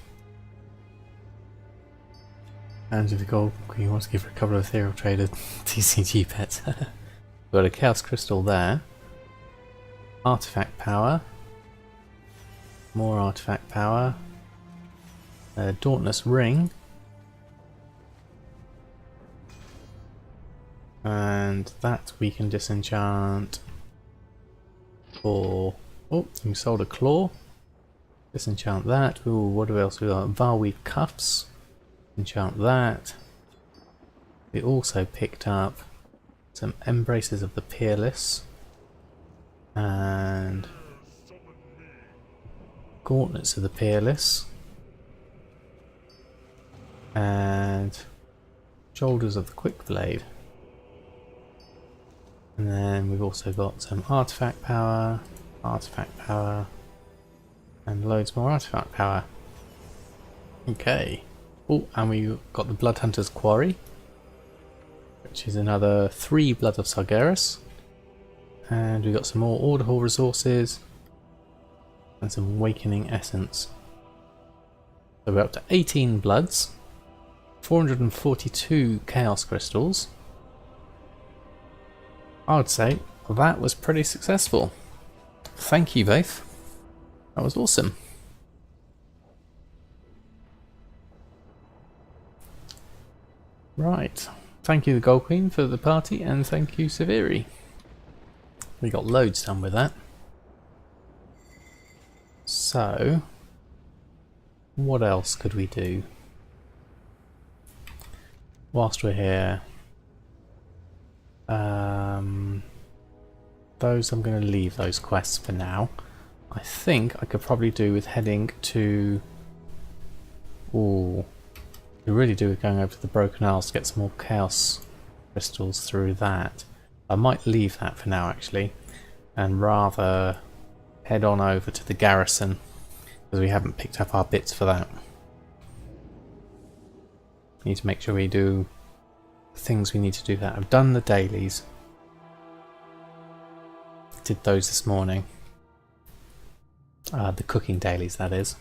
And if the gold queen wants to give her a couple of ethereal traded TCG pets. We've got a chaos crystal there. Artifact power. More artifact power. A dauntless ring. And that we can disenchant for... Oh, we sold a claw. Disenchant that. Ooh, what else we got? Varweave cuffs. Enchant that. We also picked up some embraces of the peerless. And gauntlets of the peerless. And shoulders of the quick blade. And then we've also got some artifact power, and loads more artifact power. Okay. Oh, and we got the Blood Hunter's Quarry, which is another 3 Blood of Sargeras. And we got some more Order Hall resources, and some Awakening Essence. So we're up to 18 bloods, 442 chaos crystals. I would say that was pretty successful. Thank you both. That was awesome. Right. Thank you, the Gold Queen, for the party, and thank you, Severi. We got loads done with that. So, what else could we do whilst we're here? Those, I'm going to leave those quests for now. I think I could probably do with heading to... Ooh, we really do with going over to the Broken Isles to get some more chaos crystals through that. I might leave that for now actually, and rather head on over to the garrison, because we haven't picked up our bits for that. Need to make sure we do the things we need to do that. I've done the dailies. Did those this morning. The cooking dailies, that is.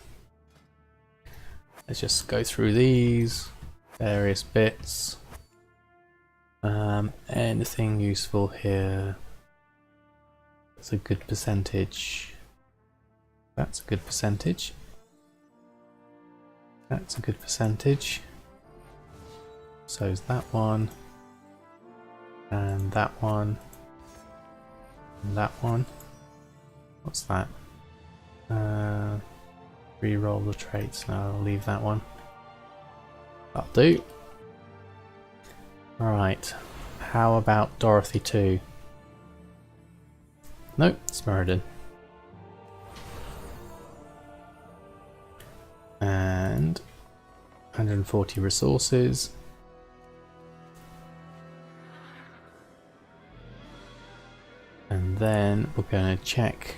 Let's just go through these various bits. Anything useful here? That's a good percentage. That's a good percentage. That's a good percentage. So is that one. And that one. And that one. What's that? Reroll the traits. No, I'll leave that one. That'll do. Alright. How about Dorothy 2? Nope, Samadan. And 140 resources. And then we're going to check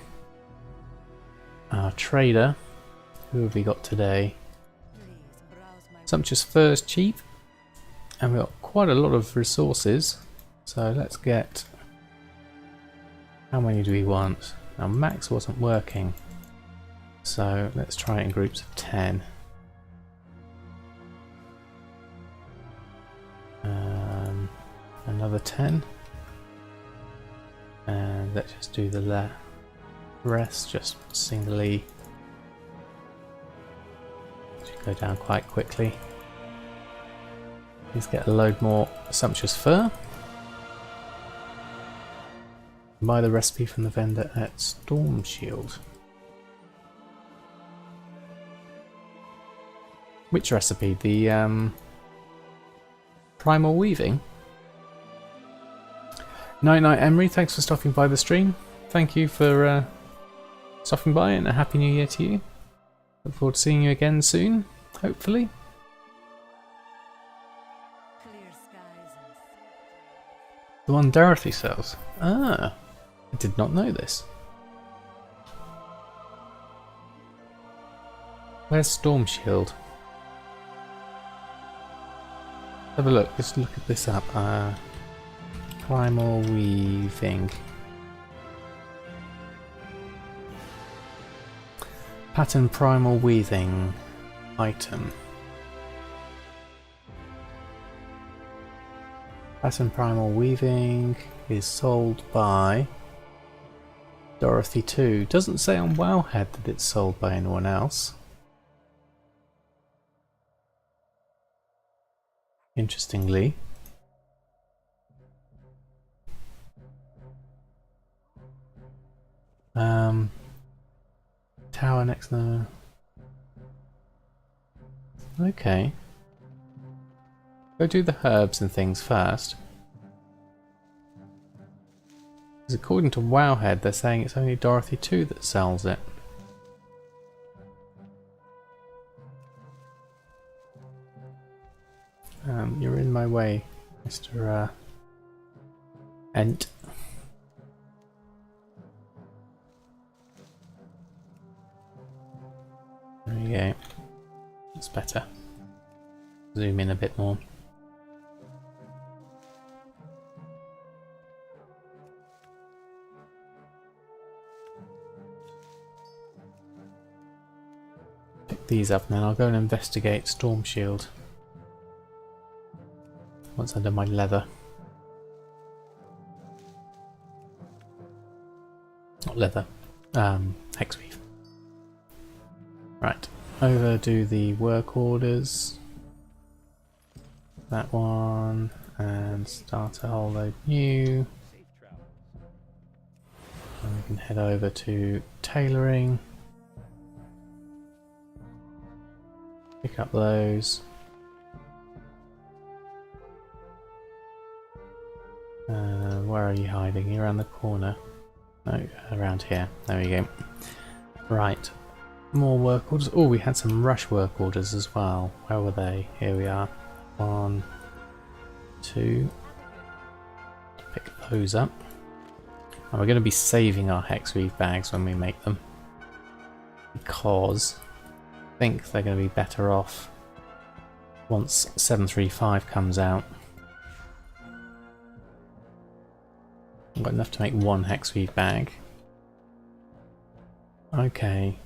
our trader. Who have we got today? Sumptuous Furs cheap. And we've got quite a lot of resources. So let's get... How many do we want? Now max wasn't working. So let's try it in groups of 10. Another 10. And let's just do the rest just singly. Should go down quite quickly. Let's get a load more Sumptuous Fur. Buy the recipe from the vendor at Storm Shield. Which recipe? The Primal Weaving? Night Night Emery, thanks for stopping by the stream. Thank you for stopping by, and a Happy New Year to you. Look forward to seeing you again soon, hopefully. The one Dorothy sells. Ah, I did not know this. Where's Storm Shield? Have a look. Let's look at this up. Primal Weaving. Pattern Primal Weaving item. Pattern Primal Weaving is sold by Dorothy 2. Doesn't say on Wowhead that it's sold by anyone else. Interestingly. Tower next no. Okay. Go do the herbs and things first. Because according to Wowhead, they're saying it's only Dorothy 2 that sells it. You're in my way, Mr. Ent. There you go. That's better. Zoom in a bit more. these up and then I'll go and investigate Storm Shield. What's under my leather? Not leather, hexweave. Right, over do the work orders. That one, and start a whole load new. And we can head over to tailoring. Pick up those. Where are you hiding? You're around the corner. No, around here. There we go. Right. More work orders. Oh, we had some rush work orders as well. Where were they? Here we are. 1, 2. Pick those up. And we're going to be saving our hexweave bags when we make them, because I think they're going to be better off once 735 comes out. I've got enough to make one hexweave bag. Okay.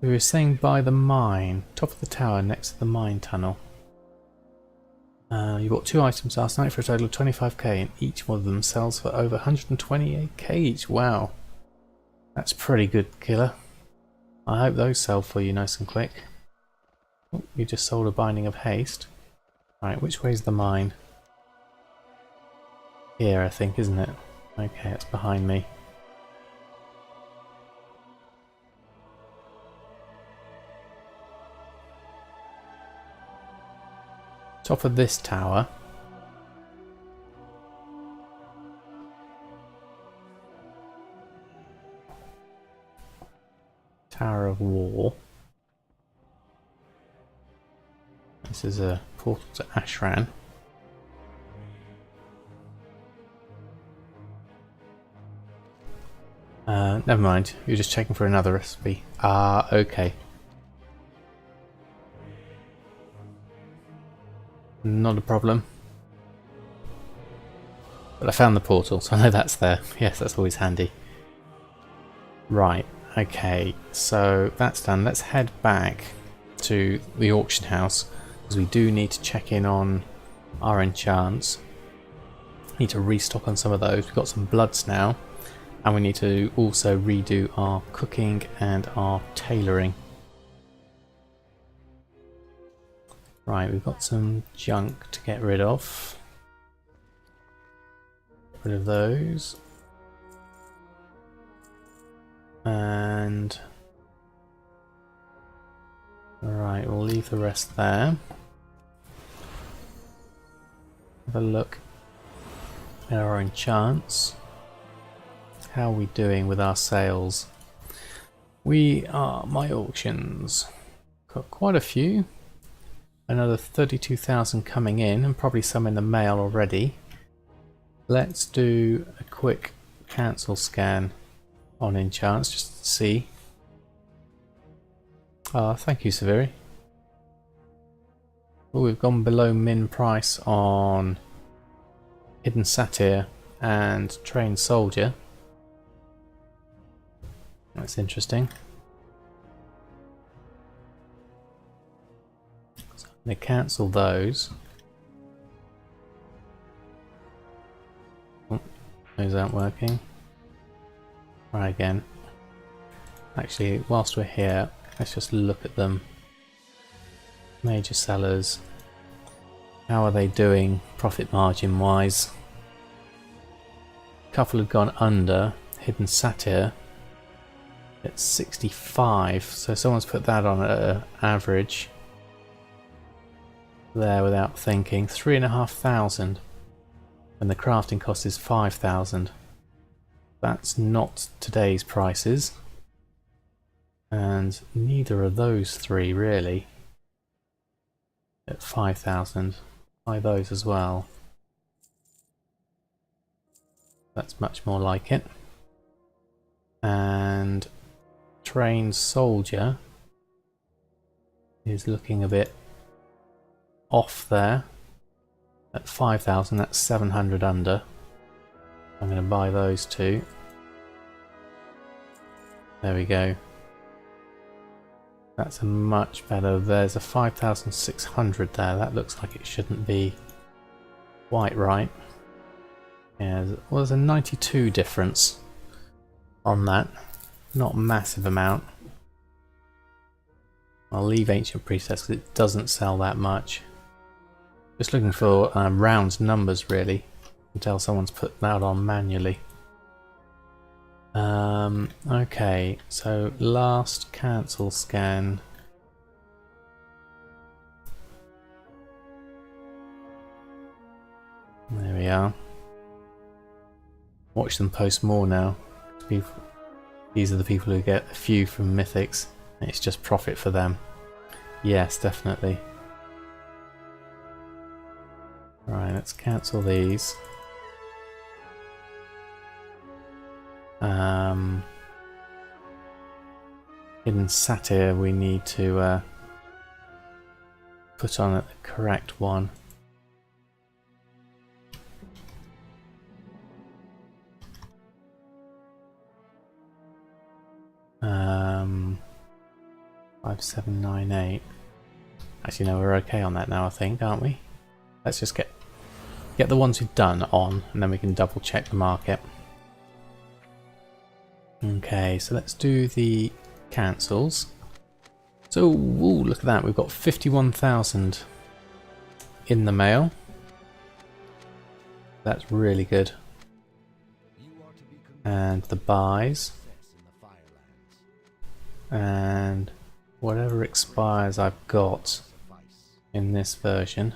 We were saying by the mine, top of the tower next to the mine tunnel. You bought 2 items last night for a total of 25k, and each one of them sells for over 128k each. Wow. That's pretty good, killer. I hope those sell for you nice and quick. Oh, you just sold a binding of haste. Right, which way's the mine? Here, I think, isn't it? Okay, it's behind me. Top of this tower. Tower of War. This is a portal to Ashran. Never mind, you're just checking for another recipe. Ah, okay. Not a problem. But I found the portal, so I know that's there. Yes, that's always handy. Right, okay, so that's done. Let's head back to the auction house, because we do need to check in on our enchants. Need to restock on some of those. We've got some bloods now, and we need to also redo our cooking and our tailoring. Right, we've got some junk to get rid of. Get rid of those. And right, we'll leave the rest there. Have a look at our enchants. How are we doing with our sales? We are my auctions. Got quite a few. Another 32,000 coming in, and probably some in the mail already. Let's do a quick cancel scan on enchants just to see. Thank you, Severi. Oh, we've gone below min price on Hidden Satyr and Trained Soldier. That's interesting. So I'm going to cancel those. Oh, those aren't working. Try again. Actually, whilst we're here, let's just look at them. Major sellers. How are they doing profit margin wise? A couple have gone under. Hidden Satyr at 65, so someone's put that on at an average there without thinking. 3,500, and the crafting cost is 5,000. That's not today's prices, and neither of those three really at 5,000. Buy those as well. That's much more like it. And Trained Soldier is looking a bit off there at 5,000. That's 700 under. I'm going to buy those two. There we go. That's a much better. There's a 5,600 there. That looks like it shouldn't be quite right. Yeah, well, there's a 92 difference on that. Not a massive amount. I'll leave Ancient Priestess because it doesn't sell that much. Just looking for round numbers, really. Until someone's put that on manually. Okay, so last cancel scan. There we are. Watch them post more now. These are the people who get a few from Mythics. It's just profit for them. Yes, definitely. Right, let's cancel these. Hidden Satyr we need to put on at the correct one. Um, 5798. Actually, no, we're okay on that now, I think, aren't we? Let's just get the ones we've done on, and then we can double check the market. Okay, so let's do the cancels. So, ooh, look at that, we've got 51,000 in the mail. That's really good. And the buys. And whatever expires I've got in this version.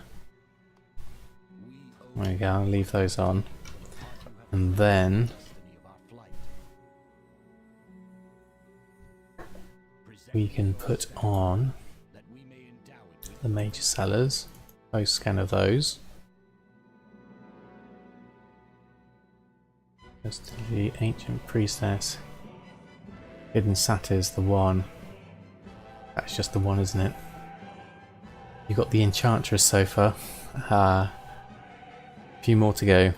There we go, I'll leave those on. And then we can put on the major sellers, post scan of those. Just the Ancient Priestess. Hidden Satyr's the one. That's just the one, isn't it? You've got the Enchantress so far. A few more to go.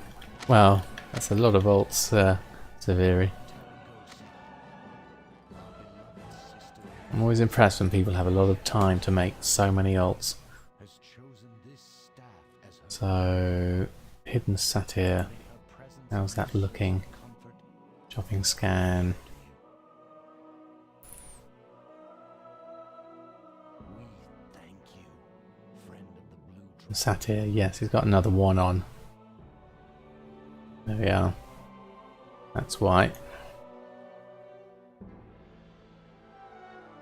Well, that's a lot of ults, Severi. I'm always impressed when people have a lot of time to make so many ults. So, Hidden Satyr. How's that looking? Shopping scan. Satyr, yes, he's got another one on. There we are. That's white.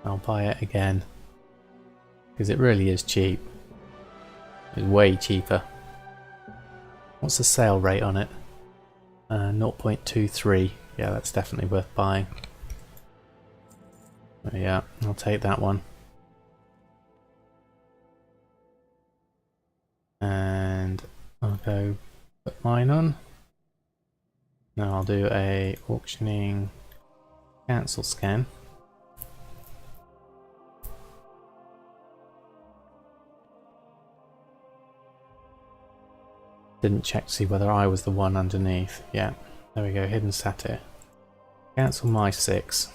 I'll buy it again. Because it really is cheap. It's way cheaper. What's the sale rate on it? 0.23. Yeah, that's definitely worth buying. Yeah, I'll take that one. And I'll go put mine on. Now I'll do a auctioning cancel scan. Didn't check to see whether I was the one underneath. Yeah, there we go, Hidden Satyr. Cancel my 6.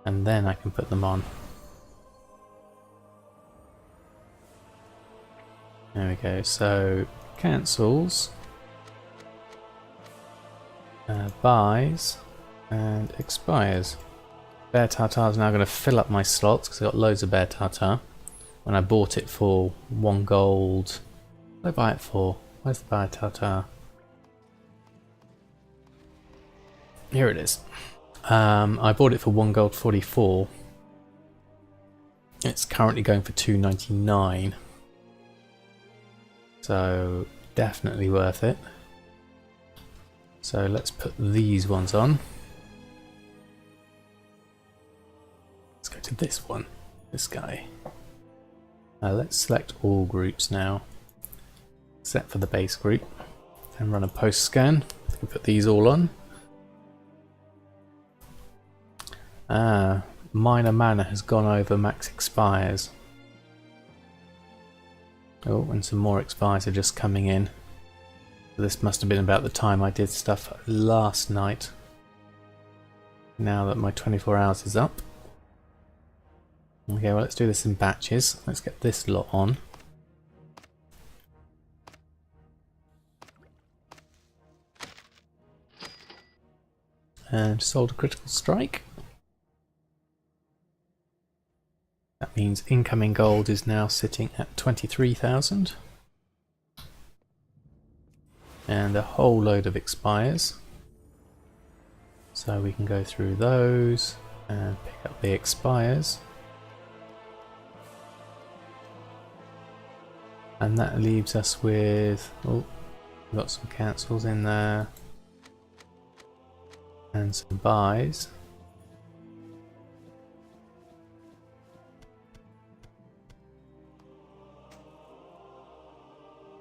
And then I can put them on. There we go, so cancels, buys, and expires. Bear Tartar is now going to fill up my slots because I've got loads of Bear Tartar. When I bought it for 1 gold, what did I buy it for? Where's the Bear Tartar? Here it is. I bought it for 1 gold 44. It's currently going for 2.99. So definitely worth it. So let's put these ones on. Let's go to this one, this guy. Let's select all groups now, except for the base group. Then run a post scan. We can put these all on. Minor mana has gone over max expires. Oh, and some more expires are just coming in. This must have been about the time I did stuff last night. Now that my 24 hours is up. Okay, well let's do this in batches. Let's get this lot on. And sold a critical strike. That means incoming gold is now sitting at 23,000. And a whole load of expires. So we can go through those and pick up the expires. And that leaves us with, oh, we've got some cancels in there. And some buys.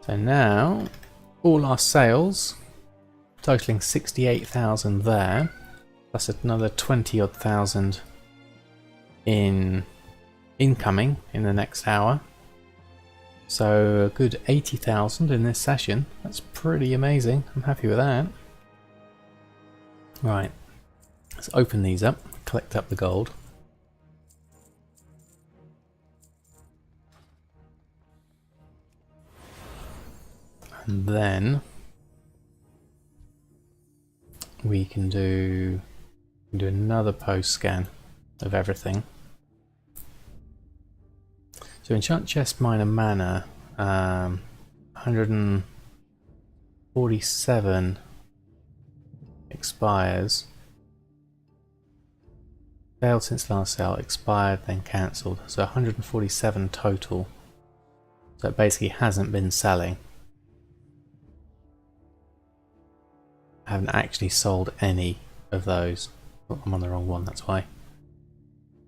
So now, all our sales, totaling 68,000 there, plus another 20 odd thousand in incoming in the next hour. So a good 80,000 in this session. That's pretty amazing. I'm happy with that. Right, let's open these up, collect up the gold. And then we can do another post scan of everything. So enchant chest, minor mana, 147 expires. Failed since last sale, expired then cancelled. So 147 total. So it basically hasn't been selling. I haven't actually sold any of those. Oh, I'm on the wrong one, that's why.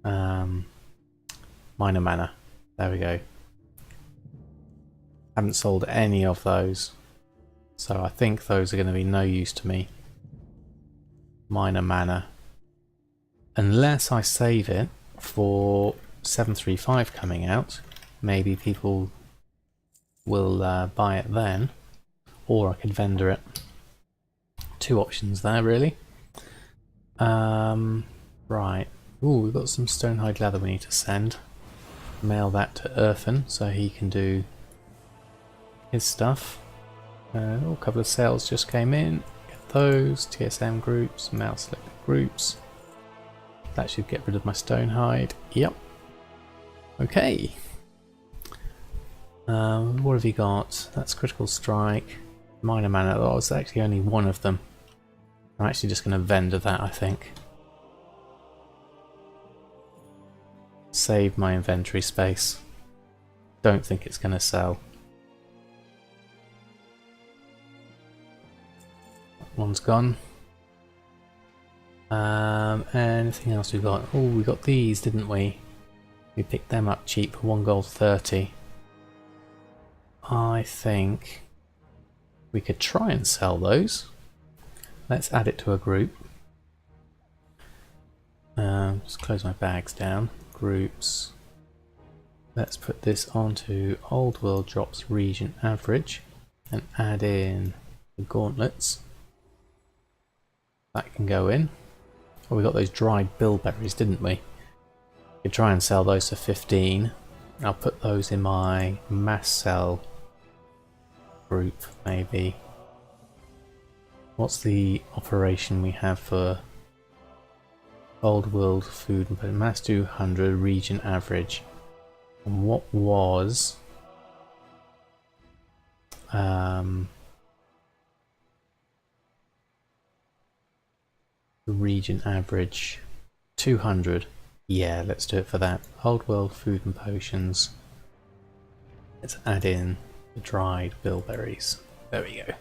Minor mana. There we go. Haven't sold any of those. So I think those are going to be no use to me. Minor mana. Unless I save it for 735 coming out. Maybe people will buy it then. Or I could vendor it. Two options there, really. Right. Ooh, we've got some stonehide leather we need to send. Mail that to Irfan so he can do his stuff. A couple of sales just came in. Get those. TSM groups, mail selected groups. That should get rid of my stonehide. Yep. Okay. What have you got? That's critical strike. Minor mana. Oh, it's actually only one of them. I'm actually just going to vendor that, I think. Save my inventory space. Don't think it's going to sell. That one's gone. Anything else we got? Oh, we got these, didn't we? We picked them up cheap for 1 gold 30. I think we could try and sell those. Let's add it to a group. Just close my bags down. Groups. Let's put this onto Old World Drops Region Average and add in the gauntlets. That can go in. Oh, we got those dried bilberries, didn't we? We could try and sell those for 15. I'll put those in my mass sell group, maybe. What's the operation we have for Old World food and mass 200 region average? And what was the region average? 200. Yeah, let's do it for that. Old World food and potions. Let's add in the dried bilberries. There we go.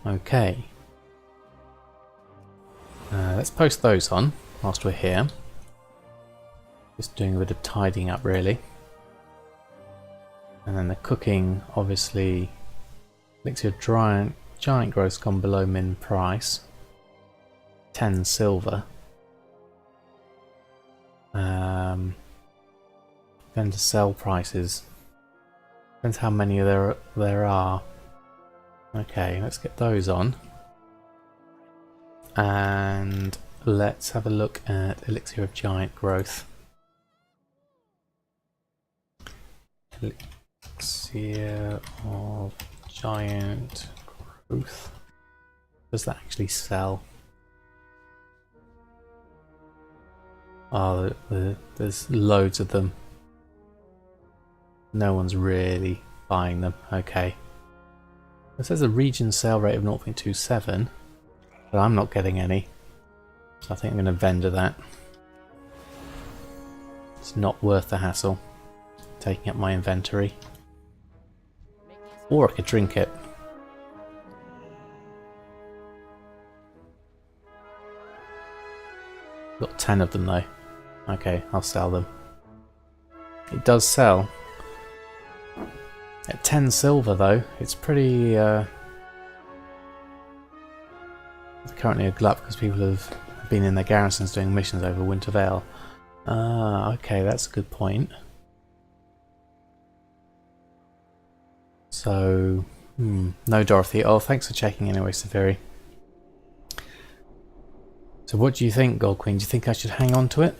Okay. Let's post those on whilst we're here. Just doing a bit of tidying up, really. And then the cooking, obviously, elixir giant growth's gone below min price. 10 silver. Then to sell prices. Depends how many there are. Okay, let's get those on. And let's have a look at Elixir of Giant Growth. Elixir of Giant Growth. Does that actually sell? Oh, there's loads of them. No one's really buying them. Okay. It says a region sale rate of 0.27, but I'm not getting any. So I think I'm going to vendor that. It's not worth the hassle. Taking up my inventory. Or I could drink it. Got 10 of them though. Okay, I'll sell them. It does sell. At 10 silver though, it's pretty currently a glut because people have been in their garrisons doing missions over Winter Vale. Okay, that's a good point. So, no Dorothy. Oh, thanks for checking anyway, Severi. So what do you think, Gold Queen? Do you think I should hang on to it?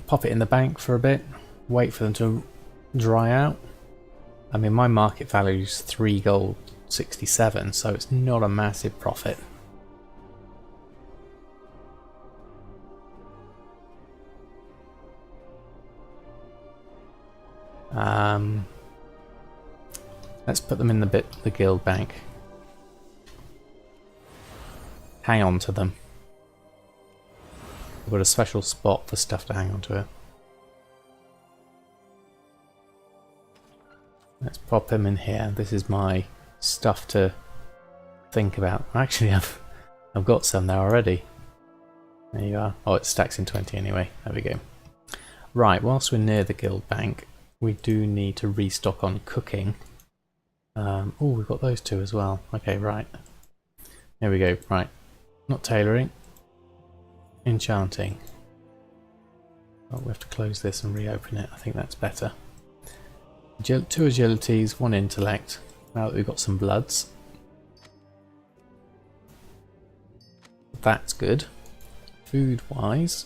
Pop it in the bank for a bit? Wait for them to dry out? I mean, my market value is 3 gold 67, so it's not a massive profit. Let's put them in the guild bank. Hang on to them. We've got a special spot for stuff to hang on to it. Let's pop him in here. This is my stuff to think about. Actually, I've got some there already. There you are. Oh, it stacks in 20 anyway. There we go. Right, whilst we're near the guild bank, we do need to restock on cooking. Oh, we've got those two as well. Okay, right. There we go. Right. Not tailoring. Enchanting. Oh, we have to close this and reopen it. I think that's better. 2 agilities, 1 intellect. Now that we've got some bloods. That's good. Food-wise,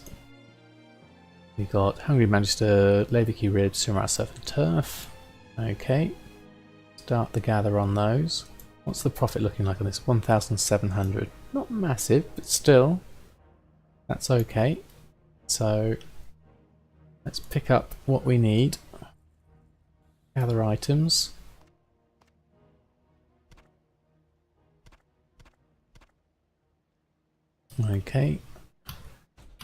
we got Hungry Magister, Labour Key Ribs, Sumac Surf and Turf. Okay. Start the gather on those. What's the profit looking like on this? 1,700. Not massive, but still. That's okay. So let's pick up what we need. Gather items. Okay.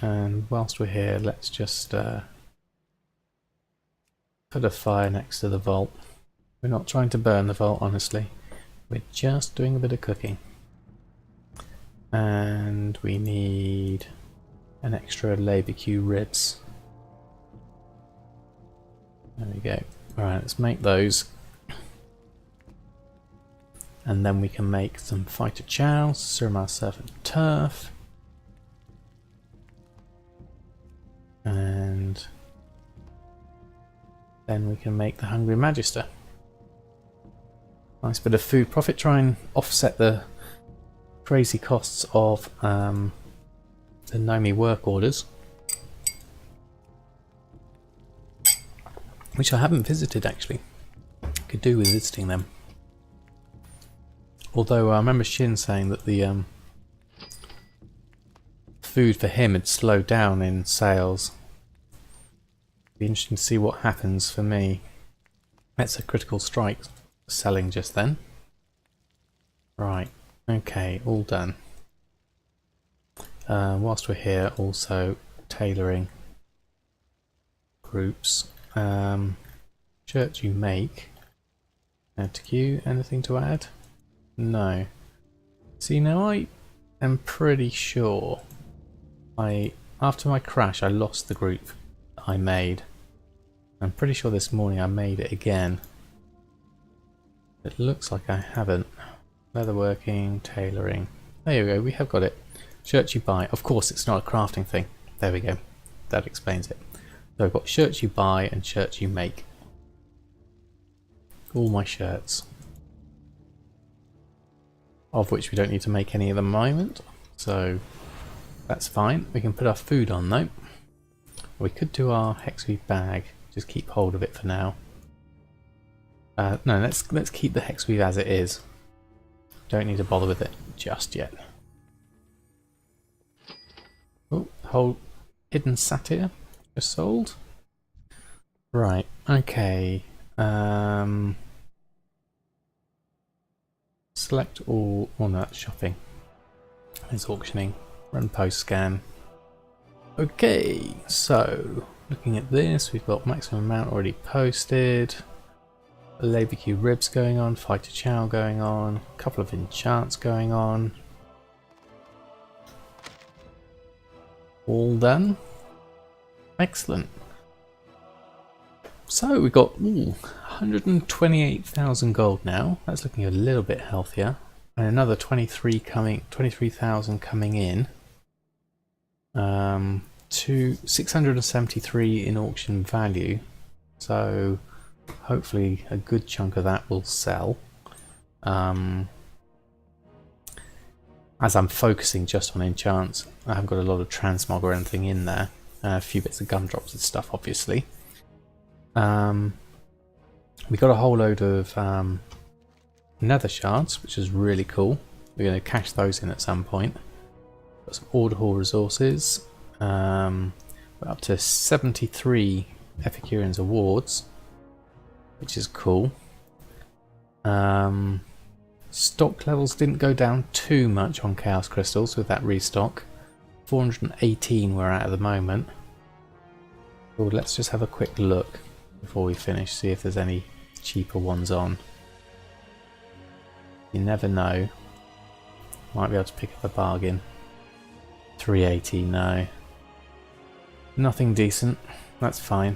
And whilst we're here, let's just put a fire next to the vault. We're not trying to burn the vault, honestly. We're just doing a bit of cooking. And we need an extra Labour Q ribs. There we go. Alright, let's make those. And then we can make some fighter chow, Sumac Surf and Turf. And then we can make the Hungry Magister. Nice bit of food profit. Try and offset the crazy costs of the Nomi work orders, which I haven't visited actually. Could do with visiting them. Although I remember Shin saying that the food for him had slowed down in sales. Be interesting to see what happens for me. That's a critical strike selling just then. Right, okay, all done. Whilst we're here, also tailoring groups. Shirt you make. Add to queue. Anything to add? No. See, now I am pretty sure after my crash I lost the group that I made. I'm pretty sure this morning I made it again. It looks like I haven't. Leatherworking, tailoring. There we go, we have got it. Shirt you buy. Of course it's not a crafting thing. There we go. That explains it. So I've got shirts you buy and shirts you make. All my shirts. Of which we don't need to make any at the moment. so that's fine. We can put our food on though. We could do our hexweave bag, just keep hold of it for now. No, let's keep the hexweave as it is. Don't need to bother with it just yet. Oh, whole hidden satyr just sold. Right, okay. Select all. Oh no, that's shopping. It's auctioning. Run post scan. Okay, so looking at this, we've got maximum amount already posted. A labour queue ribs going on, fighter chow going on, a couple of enchants going on. All done. Excellent. So we've got 128,000 gold now. That's looking a little bit healthier. And another 23,000 coming in. To 673 in auction value. So hopefully a good chunk of that will sell. As I'm focusing just on enchants, I haven't got a lot of transmog or anything in there. A few bits of gumdrops and stuff, obviously. We got a whole load of nether shards, which is really cool. We're going to cash those in at some point. Got some order hall resources. We're up to 73 Epicureans awards, which is cool. Stock levels didn't go down too much on Chaos Crystals with that restock. 418 we're at the moment. Well, let's just have a quick look before we finish, see if there's any cheaper ones on. You never know. Might be able to pick up a bargain. 380, no. Nothing decent. That's fine.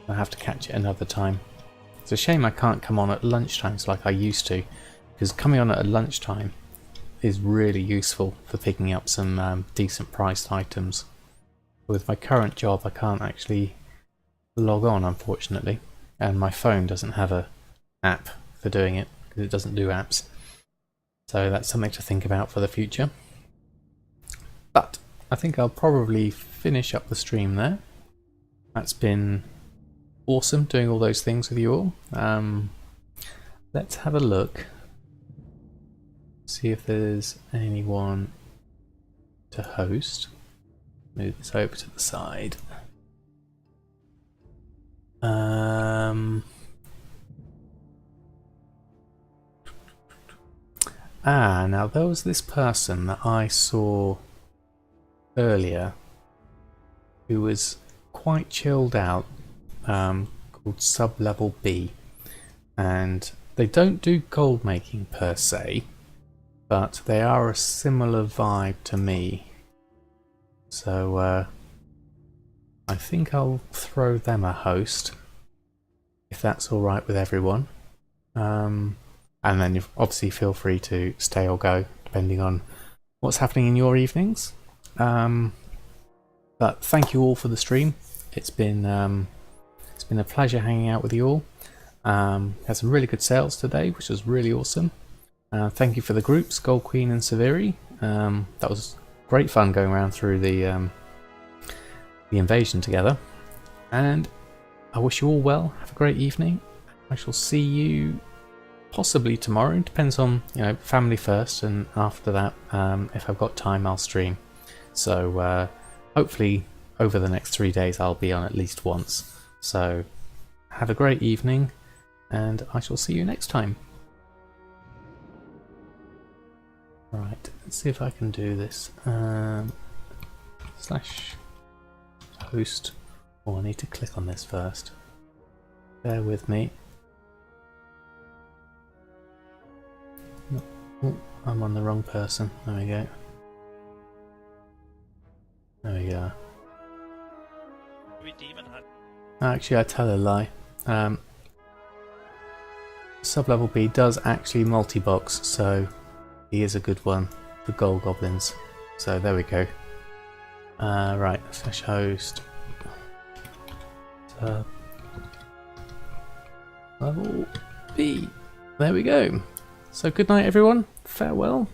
I'll have to catch it another time. It's a shame I can't come on at lunchtimes like I used to, because coming on at lunchtime is really useful for picking up some decent priced items. With my current job I can't actually log on, unfortunately, and my phone doesn't have a app for doing it because it doesn't do apps. So that's something to think about for the future. But I think I'll probably finish up the stream there. That's been awesome doing all those things with you all. Let's have a look. See if there's anyone to host. Move this over to the side. Now there was this person that I saw earlier who was quite chilled out, called Sub-Level B, and they don't do gold making per se, but they are a similar vibe to me. So I think I'll throw them a host, if that's alright with everyone. And then you obviously feel free to stay or go, depending on what's happening in your evenings. But thank you all for the stream. It's been a pleasure hanging out with you all. Had some really good sales today, which was really awesome. Thank you for the groups, Gold Queen and Severi. That was great fun going around through the invasion together. And I wish you all well. Have a great evening. I shall see you possibly tomorrow. Depends on, family first, and after that, if I've got time, I'll stream. So hopefully over the next 3 days I'll be on at least once. So have a great evening, and I shall see you next time. Right, let's see if I can do this. Slash host. Oh, I need to click on this first. Bear with me. No. Oh, I'm on the wrong person. There we go. There we go. Actually, I tell a lie. Sub-Level B does actually multi-box, so he is a good one for gold goblins. So there we go. Right, slash host. Level B. There we go. So good night, everyone. Farewell.